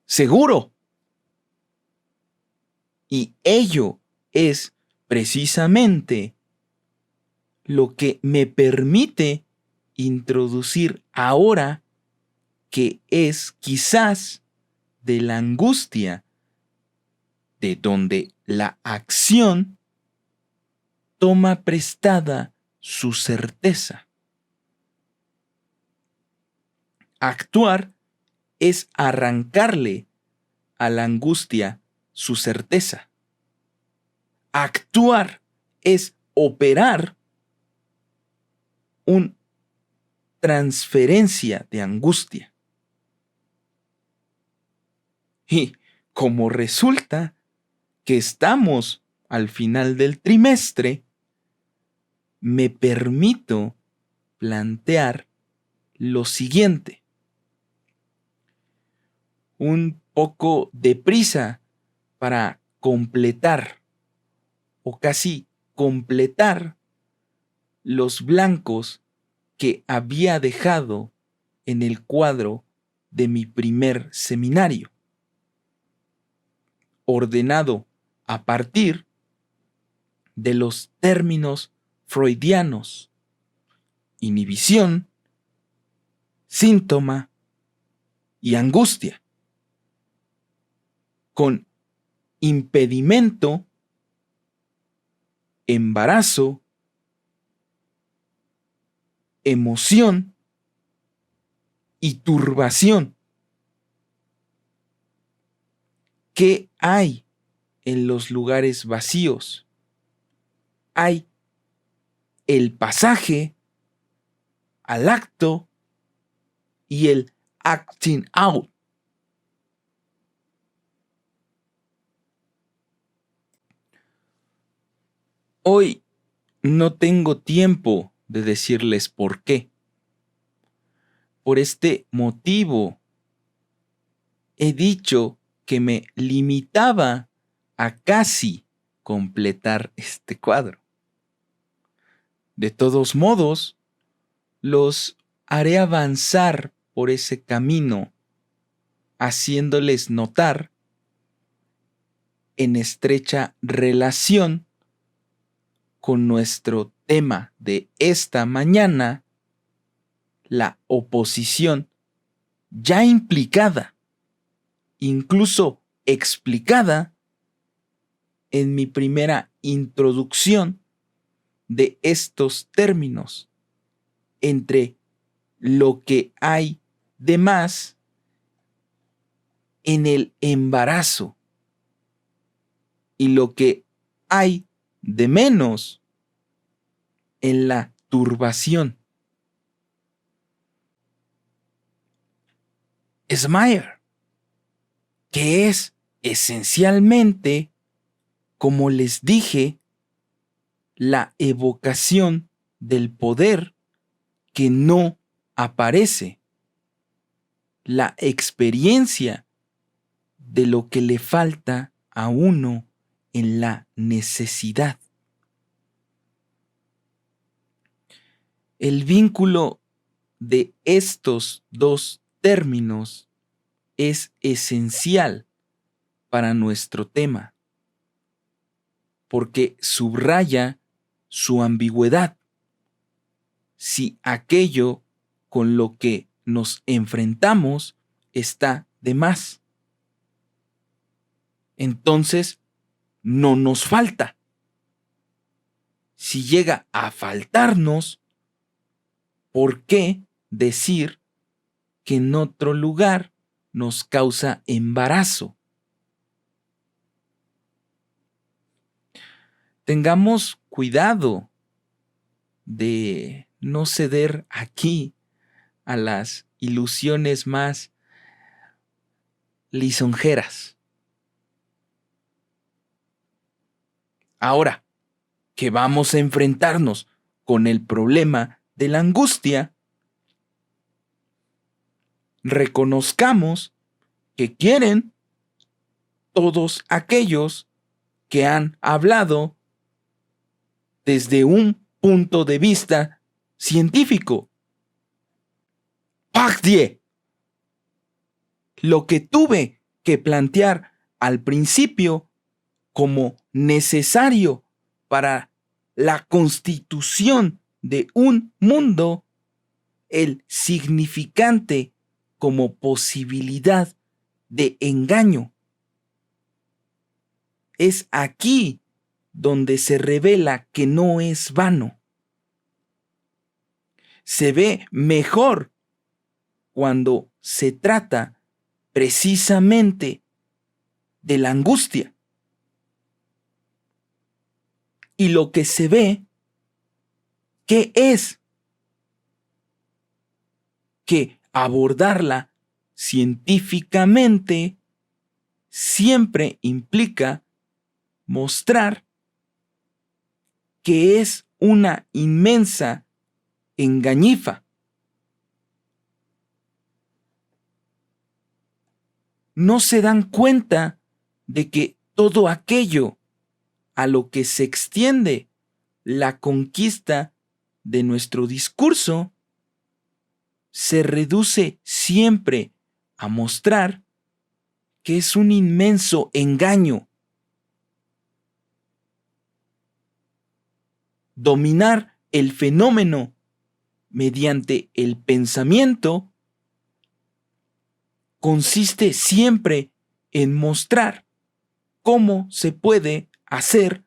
Speaker 1: seguro. Y ello es precisamente lo que me permite introducir ahora que es quizás de la angustia de donde la acción toma prestada su certeza. Actuar es arrancarle a la angustia su certeza. Actuar es operar una transferencia de angustia. Y como resulta que estamos al final del trimestre, me permito plantear lo siguiente. Un poco de prisa para completar o casi completar los blancos que había dejado en el cuadro de mi primer seminario, ordenado a partir de los términos freudianos: inhibición, síntoma y angustia, con impedimento, embarazo, emoción y turbación. ¿Qué hay en los lugares vacíos? Hay el pasaje al acto y el acting out. Hoy no tengo tiempo de decirles por qué. Por este motivo, he dicho que me limitaba a casi completar este cuadro. De todos modos, los haré avanzar por ese camino, haciéndoles notar, en estrecha relación con nuestro tema de esta mañana, la oposición ya implicada, incluso explicada en mi primera introducción de estos términos, entre lo que hay de más en el embarazo y lo que hay de menos en la turbación. Smyer, que es esencialmente, como les dije, la evocación del poder que no aparece, la experiencia de lo que le falta a uno en la necesidad. El vínculo de estos dos términos es esencial para nuestro tema, porque subraya su ambigüedad. Si aquello con lo que nos enfrentamos está de más, entonces no nos falta. Si llega a faltarnos, ¿por qué decir que en otro lugar nos causa embarazo? Tengamos cuidado de no ceder aquí a las ilusiones más lisonjeras. Ahora que vamos a enfrentarnos con el problema de la angustia, reconozcamos que quieren todos aquellos que han hablado desde un punto de vista científico. ¡Pactie! Lo que tuve que plantear al principio como necesario para la constitución de un mundo, el significante como posibilidad de engaño. Es aquí donde se revela que no es vano. Se ve mejor cuando se trata precisamente de la angustia. Y lo que se ve, ¿qué es? Que abordarla científicamente siempre implica mostrar que es una inmensa engañifa. No se dan cuenta de que todo aquello a lo que se extiende la conquista de nuestro discurso se reduce siempre a mostrar que es un inmenso engaño. Dominar el fenómeno mediante el pensamiento consiste siempre en mostrar cómo se puede hacer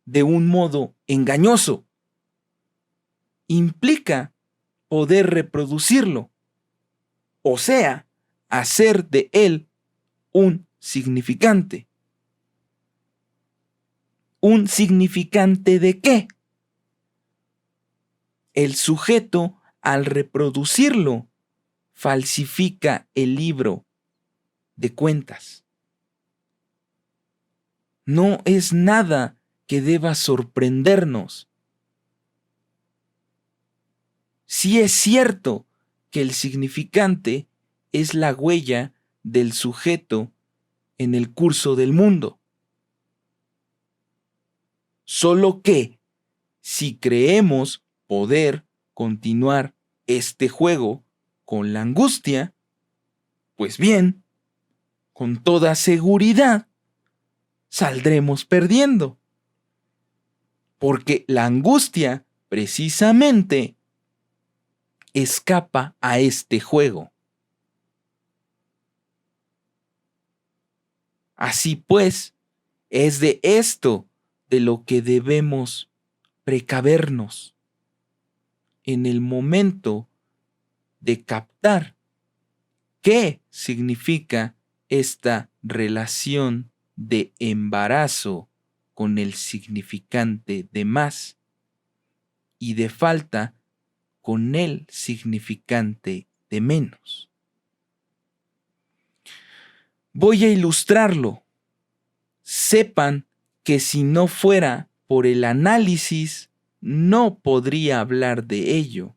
Speaker 1: de un modo engañoso. Implica poder reproducirlo, o sea, hacer de él un significante. ¿Un significante de qué? El sujeto, al reproducirlo, falsifica el libro de cuentas. No es nada que deba sorprendernos. Sí es cierto que el significante es la huella del sujeto en el curso del mundo. Solo que, si creemos poder continuar este juego con la angustia, pues bien, con toda seguridad, saldremos perdiendo. Porque la angustia, precisamente, escapa a este juego. Así pues, es de esto de lo que debemos precavernos en el momento de captar qué significa esta relación de embarazo con el significante de más y de falta con el significante de menos. Voy a ilustrarlo. Sepan que si no fuera por el análisis, no podría hablar de ello.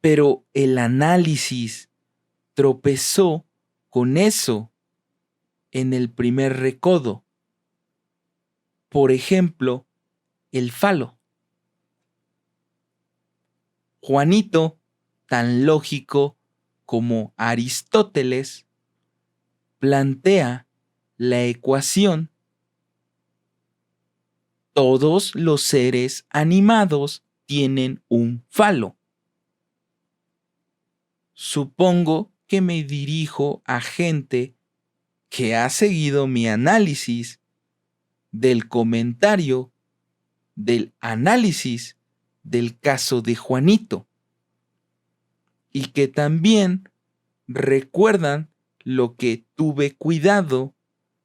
Speaker 1: Pero el análisis tropezó con eso en el primer recodo. Por ejemplo, el falo. Juanito, tan lógico como Aristóteles, plantea la ecuación: todos los seres animados tienen un falo. Supongo que me dirijo a gente que ha seguido mi análisis del comentario del análisis del caso de Juanito, y que también recuerdan lo que tuve cuidado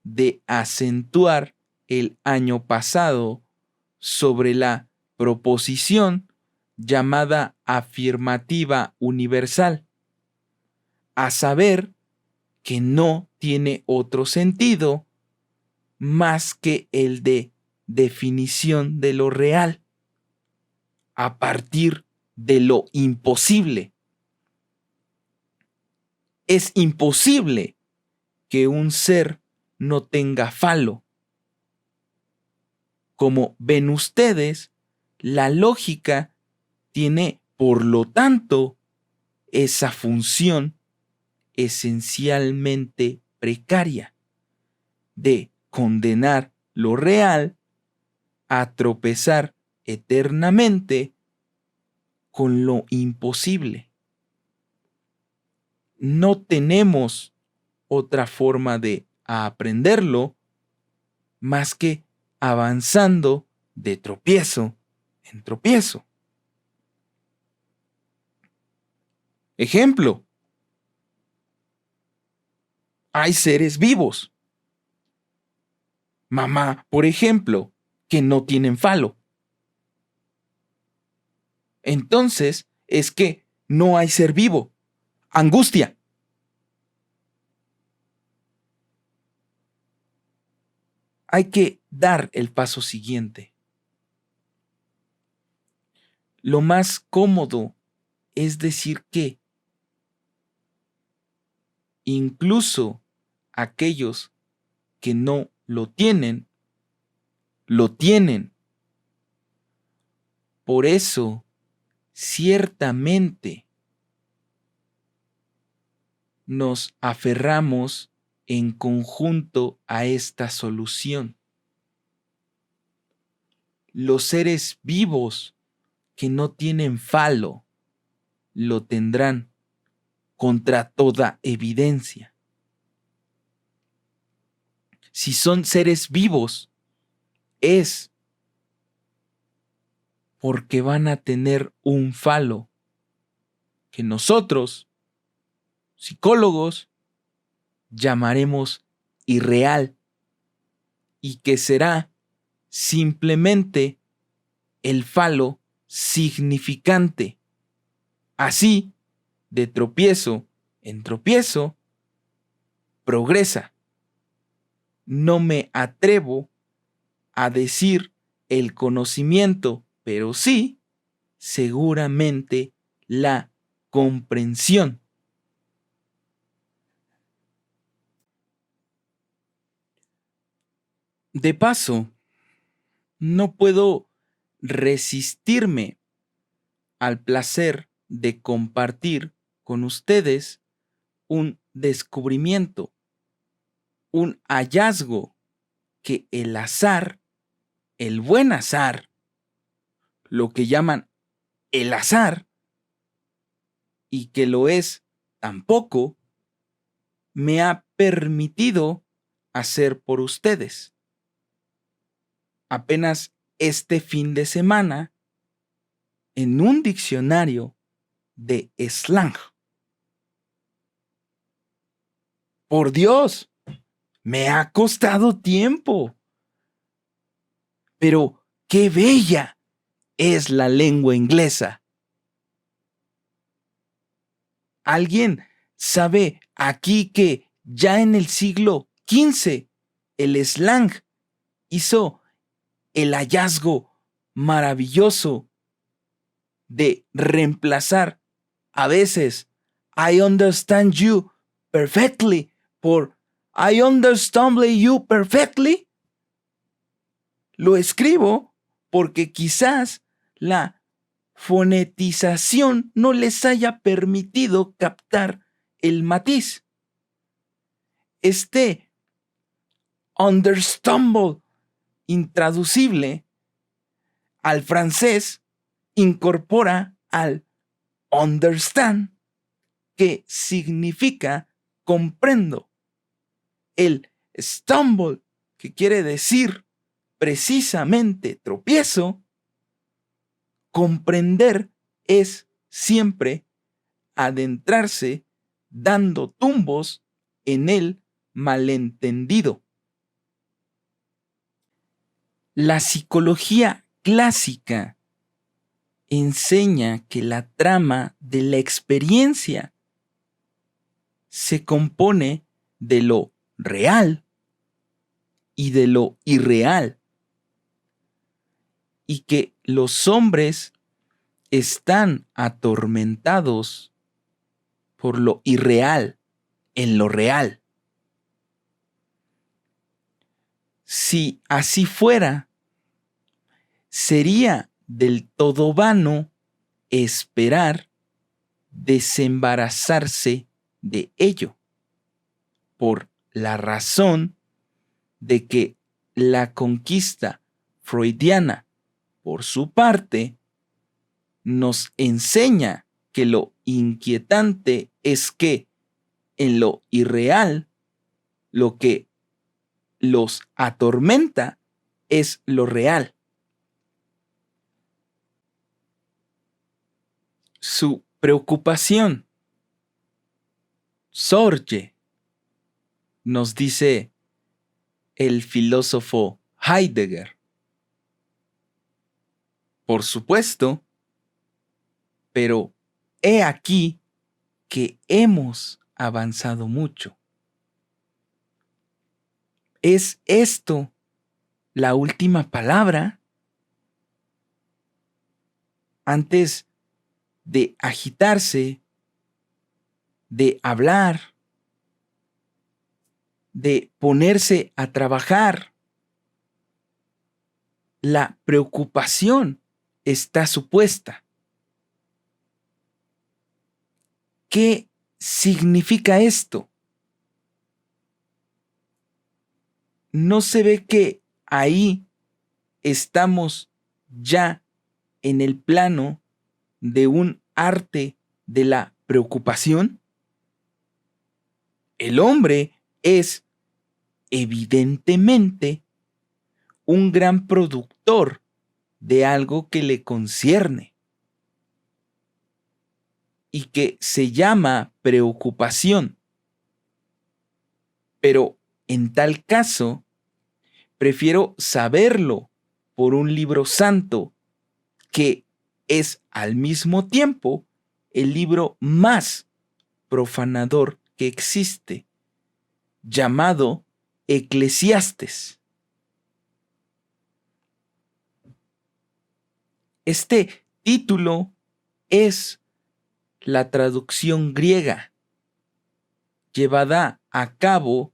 Speaker 1: de acentuar el año pasado sobre la proposición llamada afirmativa universal, a saber que no tiene otro sentido más que el de definición de lo real, a partir de lo imposible. Es imposible que un ser no tenga falo. Como ven ustedes, la lógica tiene, por lo tanto, esa función esencialmente precaria de condenar lo real a tropezar eternamente con lo imposible. No tenemos otra forma de aprenderlo más que avanzando de tropiezo en tropiezo. Ejemplo, hay seres vivos. Mamá, por ejemplo, que no tienen falo. Entonces es que no hay ser vivo. Angustia. Hay que dar el paso siguiente. Lo más cómodo es decir que incluso aquellos que no lo tienen, lo tienen. Por eso, ciertamente, nos aferramos en conjunto a esta solución. Los seres vivos que no tienen falo lo tendrán contra toda evidencia. Si son seres vivos, es porque van a tener un falo que nosotros, psicólogos, llamaremos irreal y que será simplemente el falo significante. Así, de tropiezo en tropiezo, progresa. No me atrevo a decir el conocimiento, pero sí, seguramente, la comprensión. De paso, no puedo resistirme al placer de compartir con ustedes un descubrimiento, un hallazgo que el azar, el buen azar, lo que llaman el azar, y que lo es tampoco, me ha permitido hacer por ustedes. Apenas este fin de semana, en un diccionario de slang. Por Dios, me ha costado tiempo. Pero qué bella es la lengua inglesa. ¿Alguien sabe aquí que ya en el siglo XV el slang hizo el hallazgo maravilloso de reemplazar a veces I understand you perfectly por I understand you perfectly? Lo escribo porque quizás la fonetización no les haya permitido captar el matiz. Este understand intraducible al francés incorpora al understand, que significa comprendo. El stumble, que quiere decir precisamente tropiezo, comprender es siempre adentrarse dando tumbos en el malentendido. La psicología clásica enseña que la trama de la experiencia se compone de lo real y de lo irreal, y que los hombres están atormentados por lo irreal en lo real. Si así fuera, sería del todo vano esperar desembarazarse de ello, por la razón de que la conquista freudiana, por su parte, nos enseña que lo inquietante es que en lo irreal, lo que los atormenta es lo real. Su preocupación, Sorge, nos dice el filósofo Heidegger. Por supuesto, pero he aquí que hemos avanzado mucho. ¿Es esto la última palabra? Antes de agitarse, de hablar, de ponerse a trabajar, la preocupación está supuesta. ¿Qué significa esto? ¿No se ve que ahí estamos ya en el plano de un arte de la preocupación? El hombre es evidentemente un gran productor de algo que le concierne y que se llama preocupación. Pero en tal caso, prefiero saberlo por un libro santo que es al mismo tiempo el libro más profanador que existe, llamado Eclesiastes. Este título es la traducción griega llevada a cabo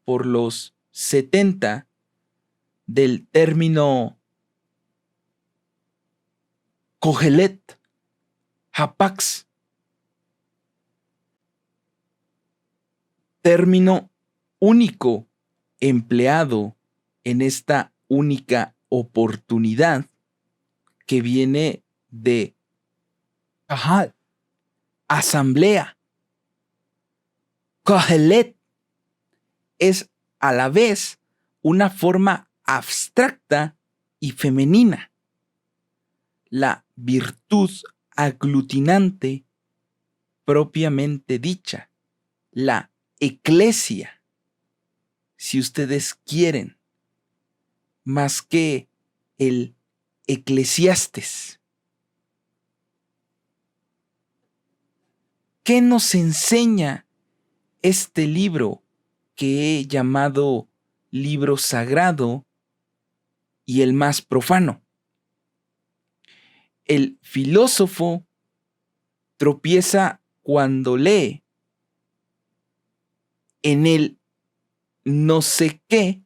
Speaker 1: por los 70 del término Kohelet, Hapax, término único empleado en esta única oportunidad que viene de Kahal, asamblea. Kohelet es a la vez una forma abstracta y femenina. La virtud aglutinante propiamente dicha, la eclesia, si ustedes quieren, más que el Eclesiastes. ¿Qué nos enseña este libro que he llamado libro sagrado y el más profano? El filósofo tropieza cuando lee en el no sé qué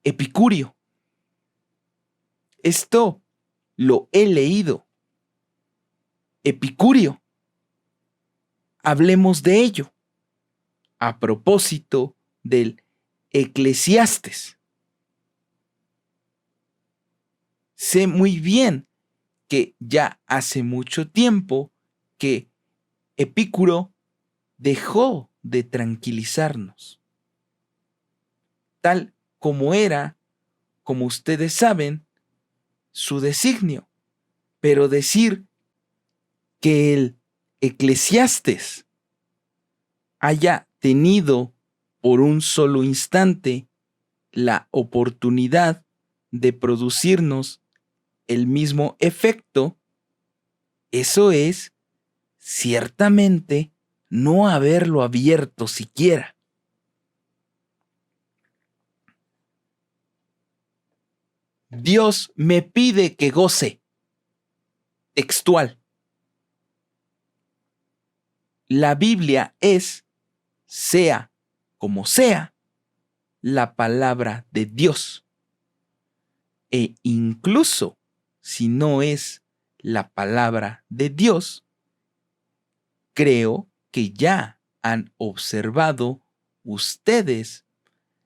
Speaker 1: epicurio. Esto lo he leído. Epicurio. Hablemos de ello. A propósito del Eclesiastes. Sé muy bien que ya hace mucho tiempo que Epicuro dejó de tranquilizarnos. Tal como era, como ustedes saben, su designio. Pero decir que el Eclesiastes haya tenido por un solo instante la oportunidad de producirnos el mismo efecto, eso es ciertamente no haberlo abierto siquiera. Dios me pide que goce. textual. La Biblia es, sea como sea, la palabra de Dios. E incluso si no es la palabra de Dios, creo que ya han observado ustedes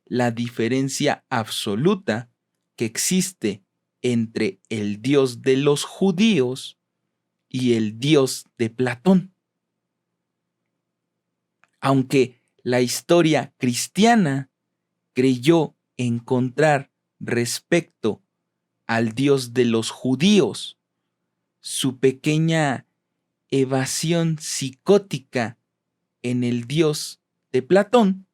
Speaker 1: la diferencia absoluta que existe entre el Dios de los judíos y el Dios de Platón. Aunque la historia cristiana creyó encontrar respecto al Dios de los judíos su pequeña evasión psicótica en el Dios de Platón,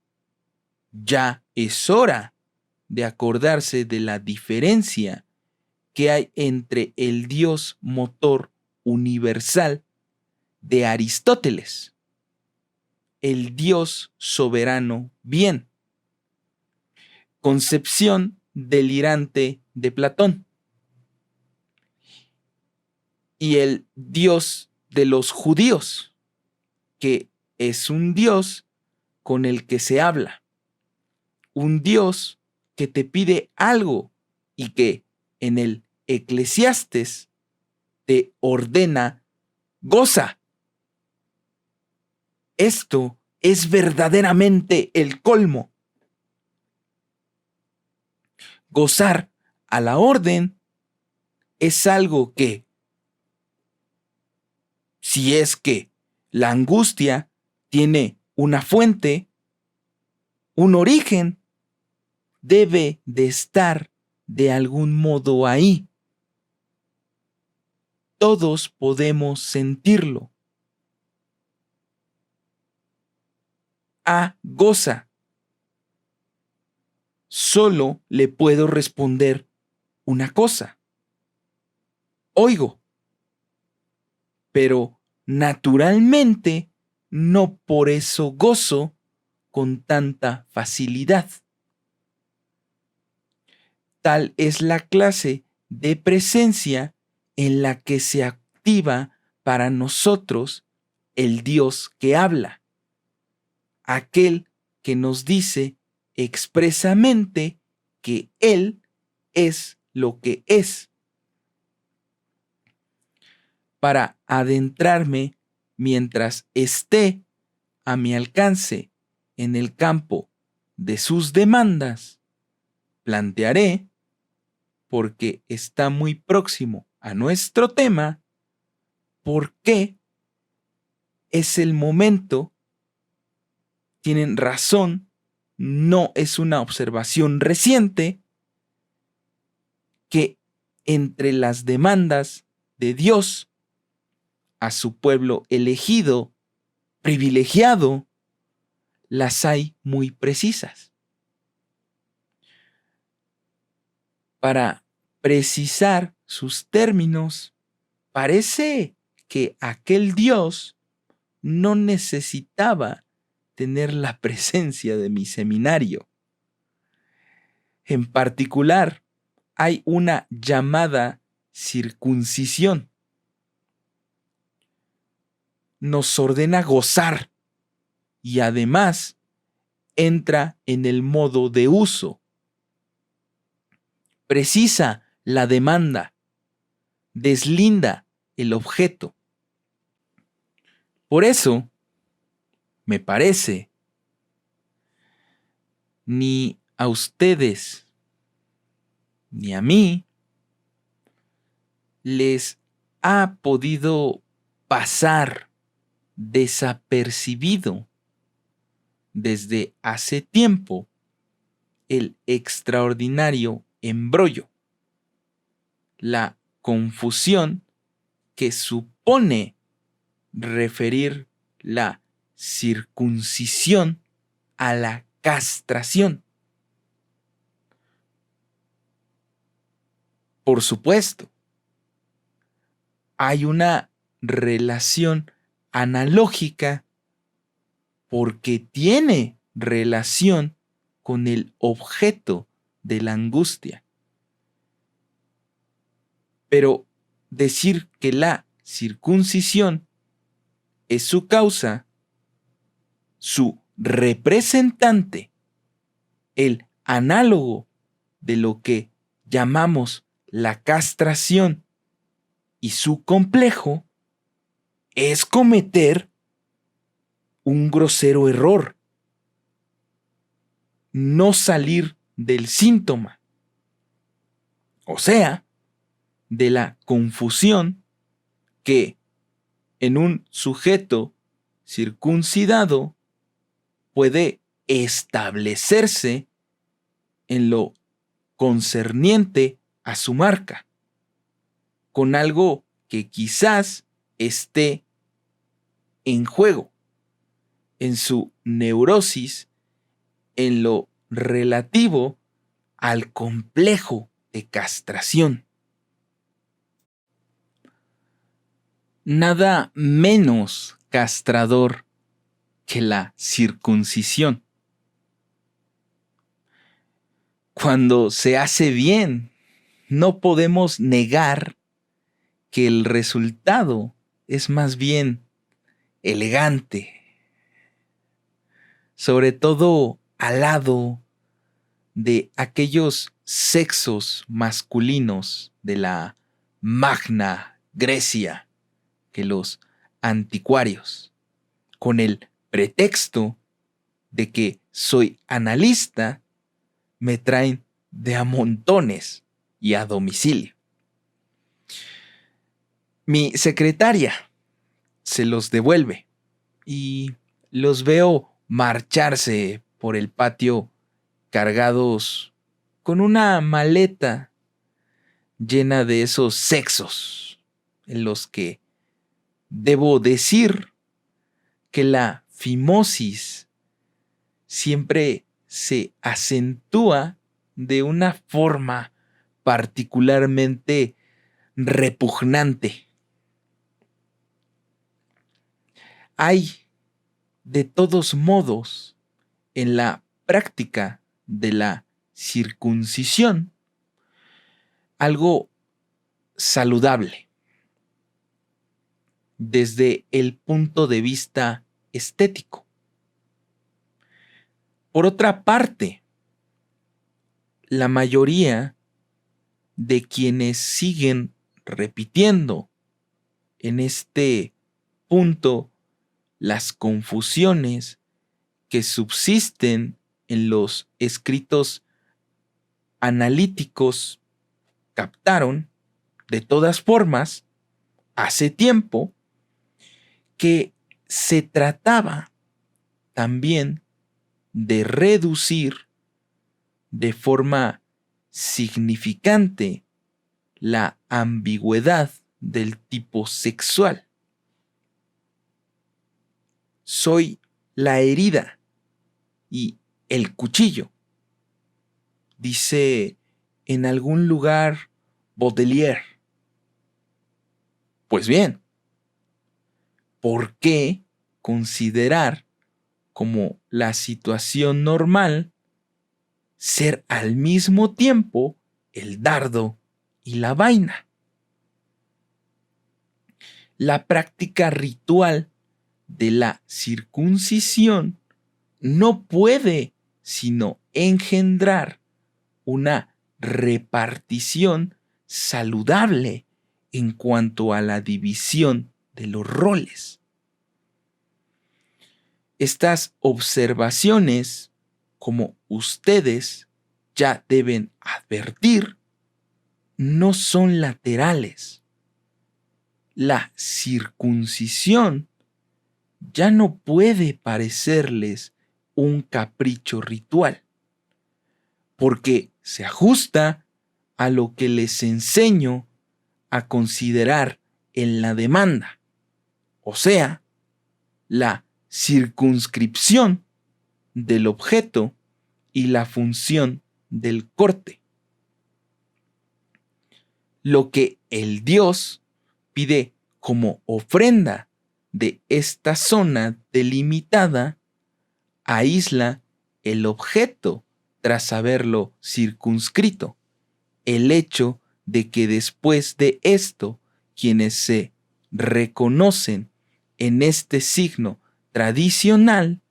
Speaker 1: ya es hora de acordarse de la diferencia que hay entre el Dios motor universal de Aristóteles, el Dios soberano bien, concepción delirante de Platón, y el Dios de los judíos, que es un Dios con el que se habla, un Dios que te pide algo y que en el Eclesiastés te ordena: goza. Esto es verdaderamente el colmo. Gozar a la orden es algo que, si es que la angustia tiene una fuente, un origen, debe de estar de algún modo ahí. Todos podemos sentirlo. Goza. Solo le puedo responder una cosa: oigo. Pero naturalmente no por eso gozo con tanta facilidad. Tal es la clase de presencia en la que se activa para nosotros el Dios que habla, aquel que nos dice expresamente que Él es lo que es. Para adentrarme mientras esté a mi alcance en el campo de sus demandas, plantearé, porque está muy próximo a nuestro tema, por qué es el momento. Tienen razón, no es una observación reciente, que entre las demandas de Dios a su pueblo elegido, privilegiado, las hay muy precisas. Para precisar sus términos, parece que aquel Dios no necesitaba tener la presencia de mi seminario. En particular, hay una llamada circuncisión. Nos ordena gozar y además entra en el modo de uso. Precisa la demanda, deslinda el objeto. Por eso, me parece, ni a ustedes ni a mí les ha podido pasar desapercibido desde hace tiempo el extraordinario embrollo, la confusión que supone referir la circuncisión a la castración. Por supuesto, hay una relación analógica porque tiene relación con el objeto de la angustia. Pero decir que la circuncisión es su causa, su representante, el análogo de lo que llamamos la castración, y su complejo es cometer un grosero error, no salir del síntoma, o sea, de la confusión que en un sujeto circuncidado puede establecerse en lo concerniente a su marca, con algo que quizás esté en juego, en su neurosis, en lo relativo al complejo de castración. Nada menos castrador que la circuncisión. Cuando se hace bien, no podemos negar que el resultado es más bien elegante, sobre todo al lado de aquellos sexos masculinos de la Magna Grecia, que los anticuarios, con el pretexto de que soy analista, me traen de a montones y a domicilio. Mi secretaria se los devuelve y los veo marcharse por el patio cargados con una maleta llena de esos sexos en los que debo decir que la fimosis siempre se acentúa de una forma particularmente repugnante. Hay, de todos modos, en la práctica de la circuncisión, algo saludable desde el punto de vista estético. Por otra parte, la mayoría de quienes siguen repitiendo en este punto las confusiones que subsisten en los escritos analíticos captaron, de todas formas, hace tiempo, que se trataba también de reducir de forma significante la ambigüedad del tipo sexual. Soy la herida y el cuchillo, dice en algún lugar Baudelaire. Pues bien, ¿por qué considerar como la situación normal ser al mismo tiempo el dardo y la vaina? La práctica ritual de la circuncisión no puede sino engendrar una repartición saludable en cuanto a la división de los roles. Estas observaciones, como ustedes ya deben advertir, no son laterales. La circuncisión ya no puede parecerles un capricho ritual, porque se ajusta a lo que les enseño a considerar en la demanda, o sea, la circunscripción del objeto y la función del corte. Lo que el Dios pide como ofrenda de esta zona delimitada aísla el objeto tras haberlo circunscrito. El hecho de que después de esto, quienes se reconocen en este signo tradicional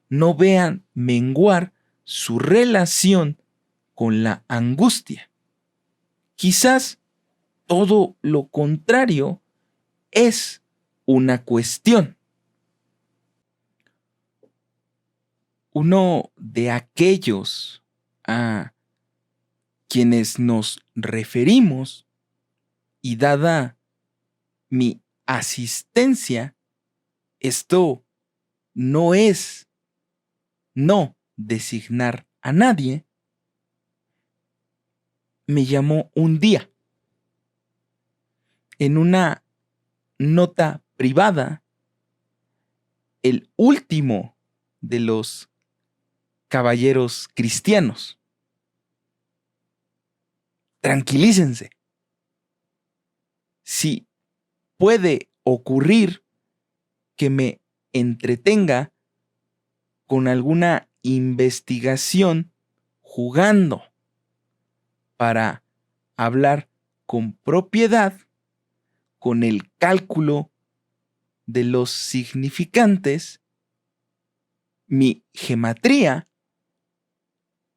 Speaker 1: no vean menguar su relación con la angustia. Quizás todo lo contrario es una cuestión. Uno de aquellos a quienes nos referimos, y dada mi asistencia, esto no es no designar a nadie, me llamó un día en una nota privada, el último de los caballeros cristianos. Tranquilícense. Si puede ocurrir que me entretenga con alguna investigación jugando para hablar con propiedad, con el cálculo de los significantes, mi gematría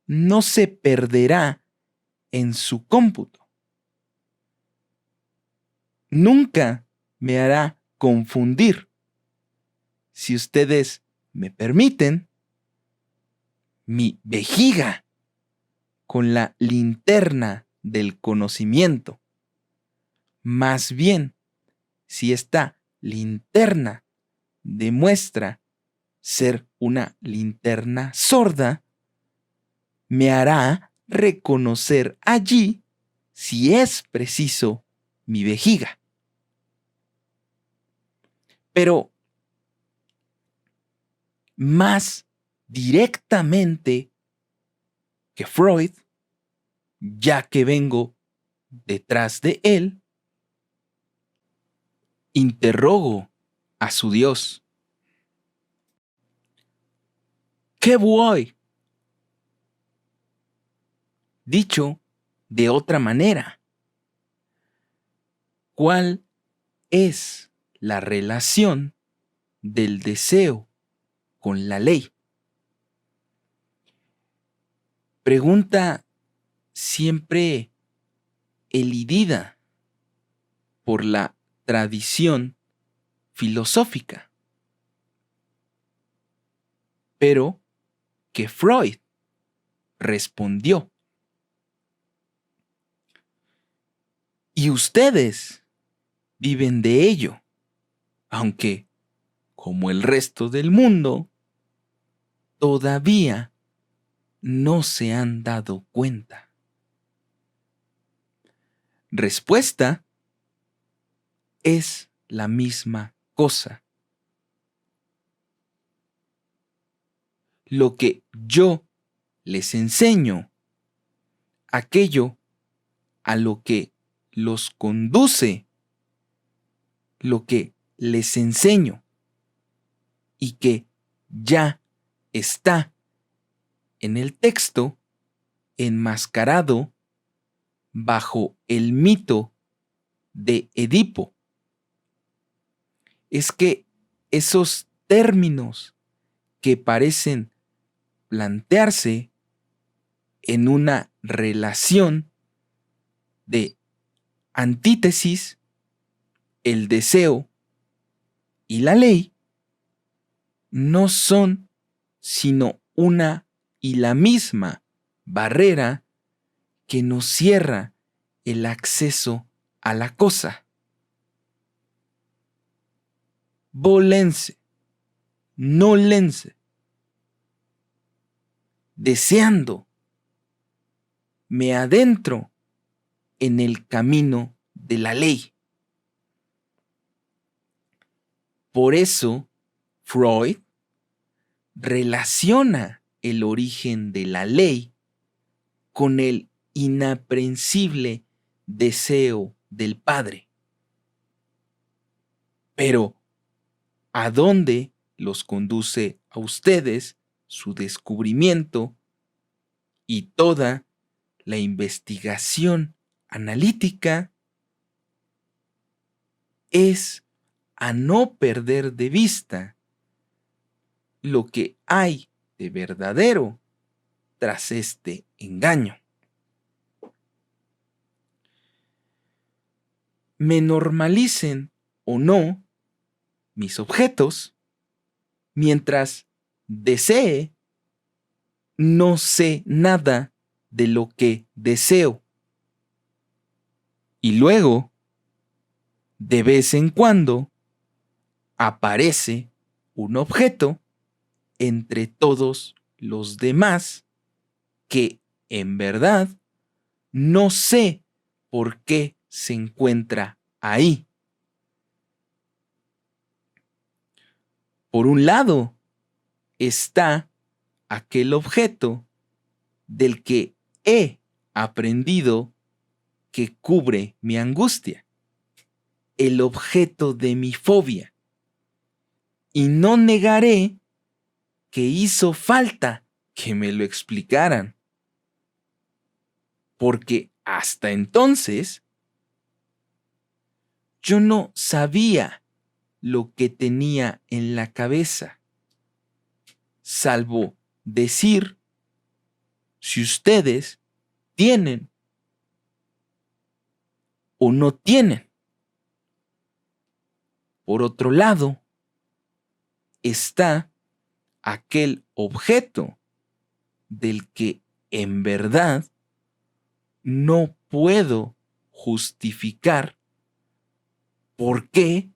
Speaker 1: no se perderá en su cómputo. Nunca me hará confundir. Si ustedes me permiten, mi vejiga con la linterna del conocimiento. Más bien, si esta linterna demuestra ser una linterna sorda, me hará reconocer allí, si es preciso, mi vejiga. Pero más directamente que Freud, ya que vengo detrás de él, interrogo a su Dios. ¿Qué voy? Dicho de otra manera, ¿cuál es la relación del deseo con la ley? Pregunta siempre elidida por la tradición filosófica, pero que Freud respondió. Y ustedes viven de ello, aunque, como el resto del mundo, todavía no se han dado cuenta. Respuesta es la misma cosa. Lo que yo les enseño, aquello a lo que los conduce, lo que les enseño y que ya está en el texto enmascarado bajo el mito de Edipo. Es que esos términos que parecen plantearse en una relación de antítesis, el deseo y la ley, no son sino una y la misma barrera que nos cierra el acceso a la cosa. Volense, nolense, deseando, me adentro en el camino de la ley. Por eso, Freud relaciona el origen de la ley con el inaprensible deseo del Padre. Pero, ¿a dónde los conduce a ustedes su descubrimiento y toda la investigación analítica? Es a no perder de vista lo que hay de verdadero tras este engaño. Me normalicen o no mis objetos, mientras desee, no sé nada de lo que deseo. Y luego, de vez en cuando, aparece un objeto entre todos los demás que, en verdad, no sé por qué se encuentra ahí. Por un lado, está aquel objeto del que he aprendido que cubre mi angustia, el objeto de mi fobia. Y no negaré que hizo falta que me lo explicaran, porque hasta entonces yo no sabía lo que tenía en la cabeza, salvo decir si ustedes tienen o no tienen. Por otro lado, está aquel objeto del que en verdad no puedo justificar por qué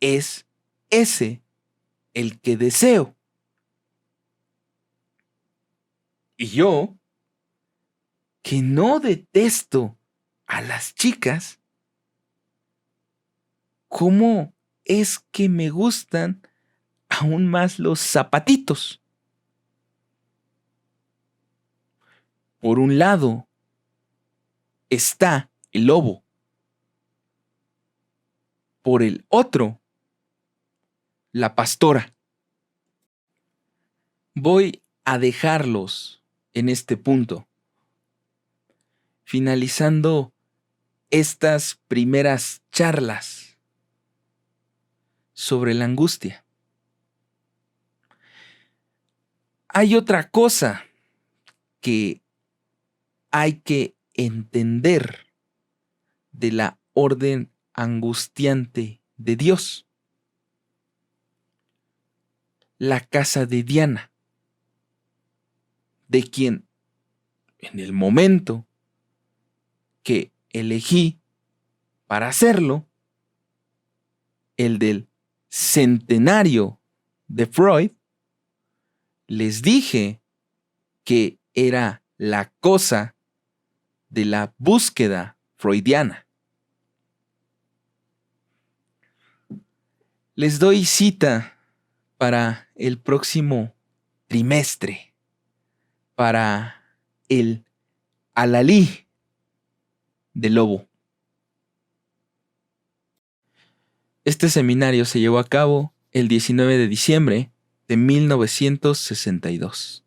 Speaker 1: es ese el que deseo. Y yo, que no detesto a las chicas, ¿cómo es que me gustan aún más los zapatitos? Por un lado está el lobo. Por el otro, la pastora. Voy a dejarlos en este punto, finalizando estas primeras charlas sobre la angustia. Hay otra cosa que hay que entender de la orden angustiante de Dios. La casa de Diana, de quien en el momento que elegí para hacerlo, el del centenario de Freud, les dije que era la cosa de la búsqueda freudiana. Les doy cita para el próximo trimestre, para el Alalí del lobo. Este seminario se llevó a cabo el 19 de diciembre de 1962.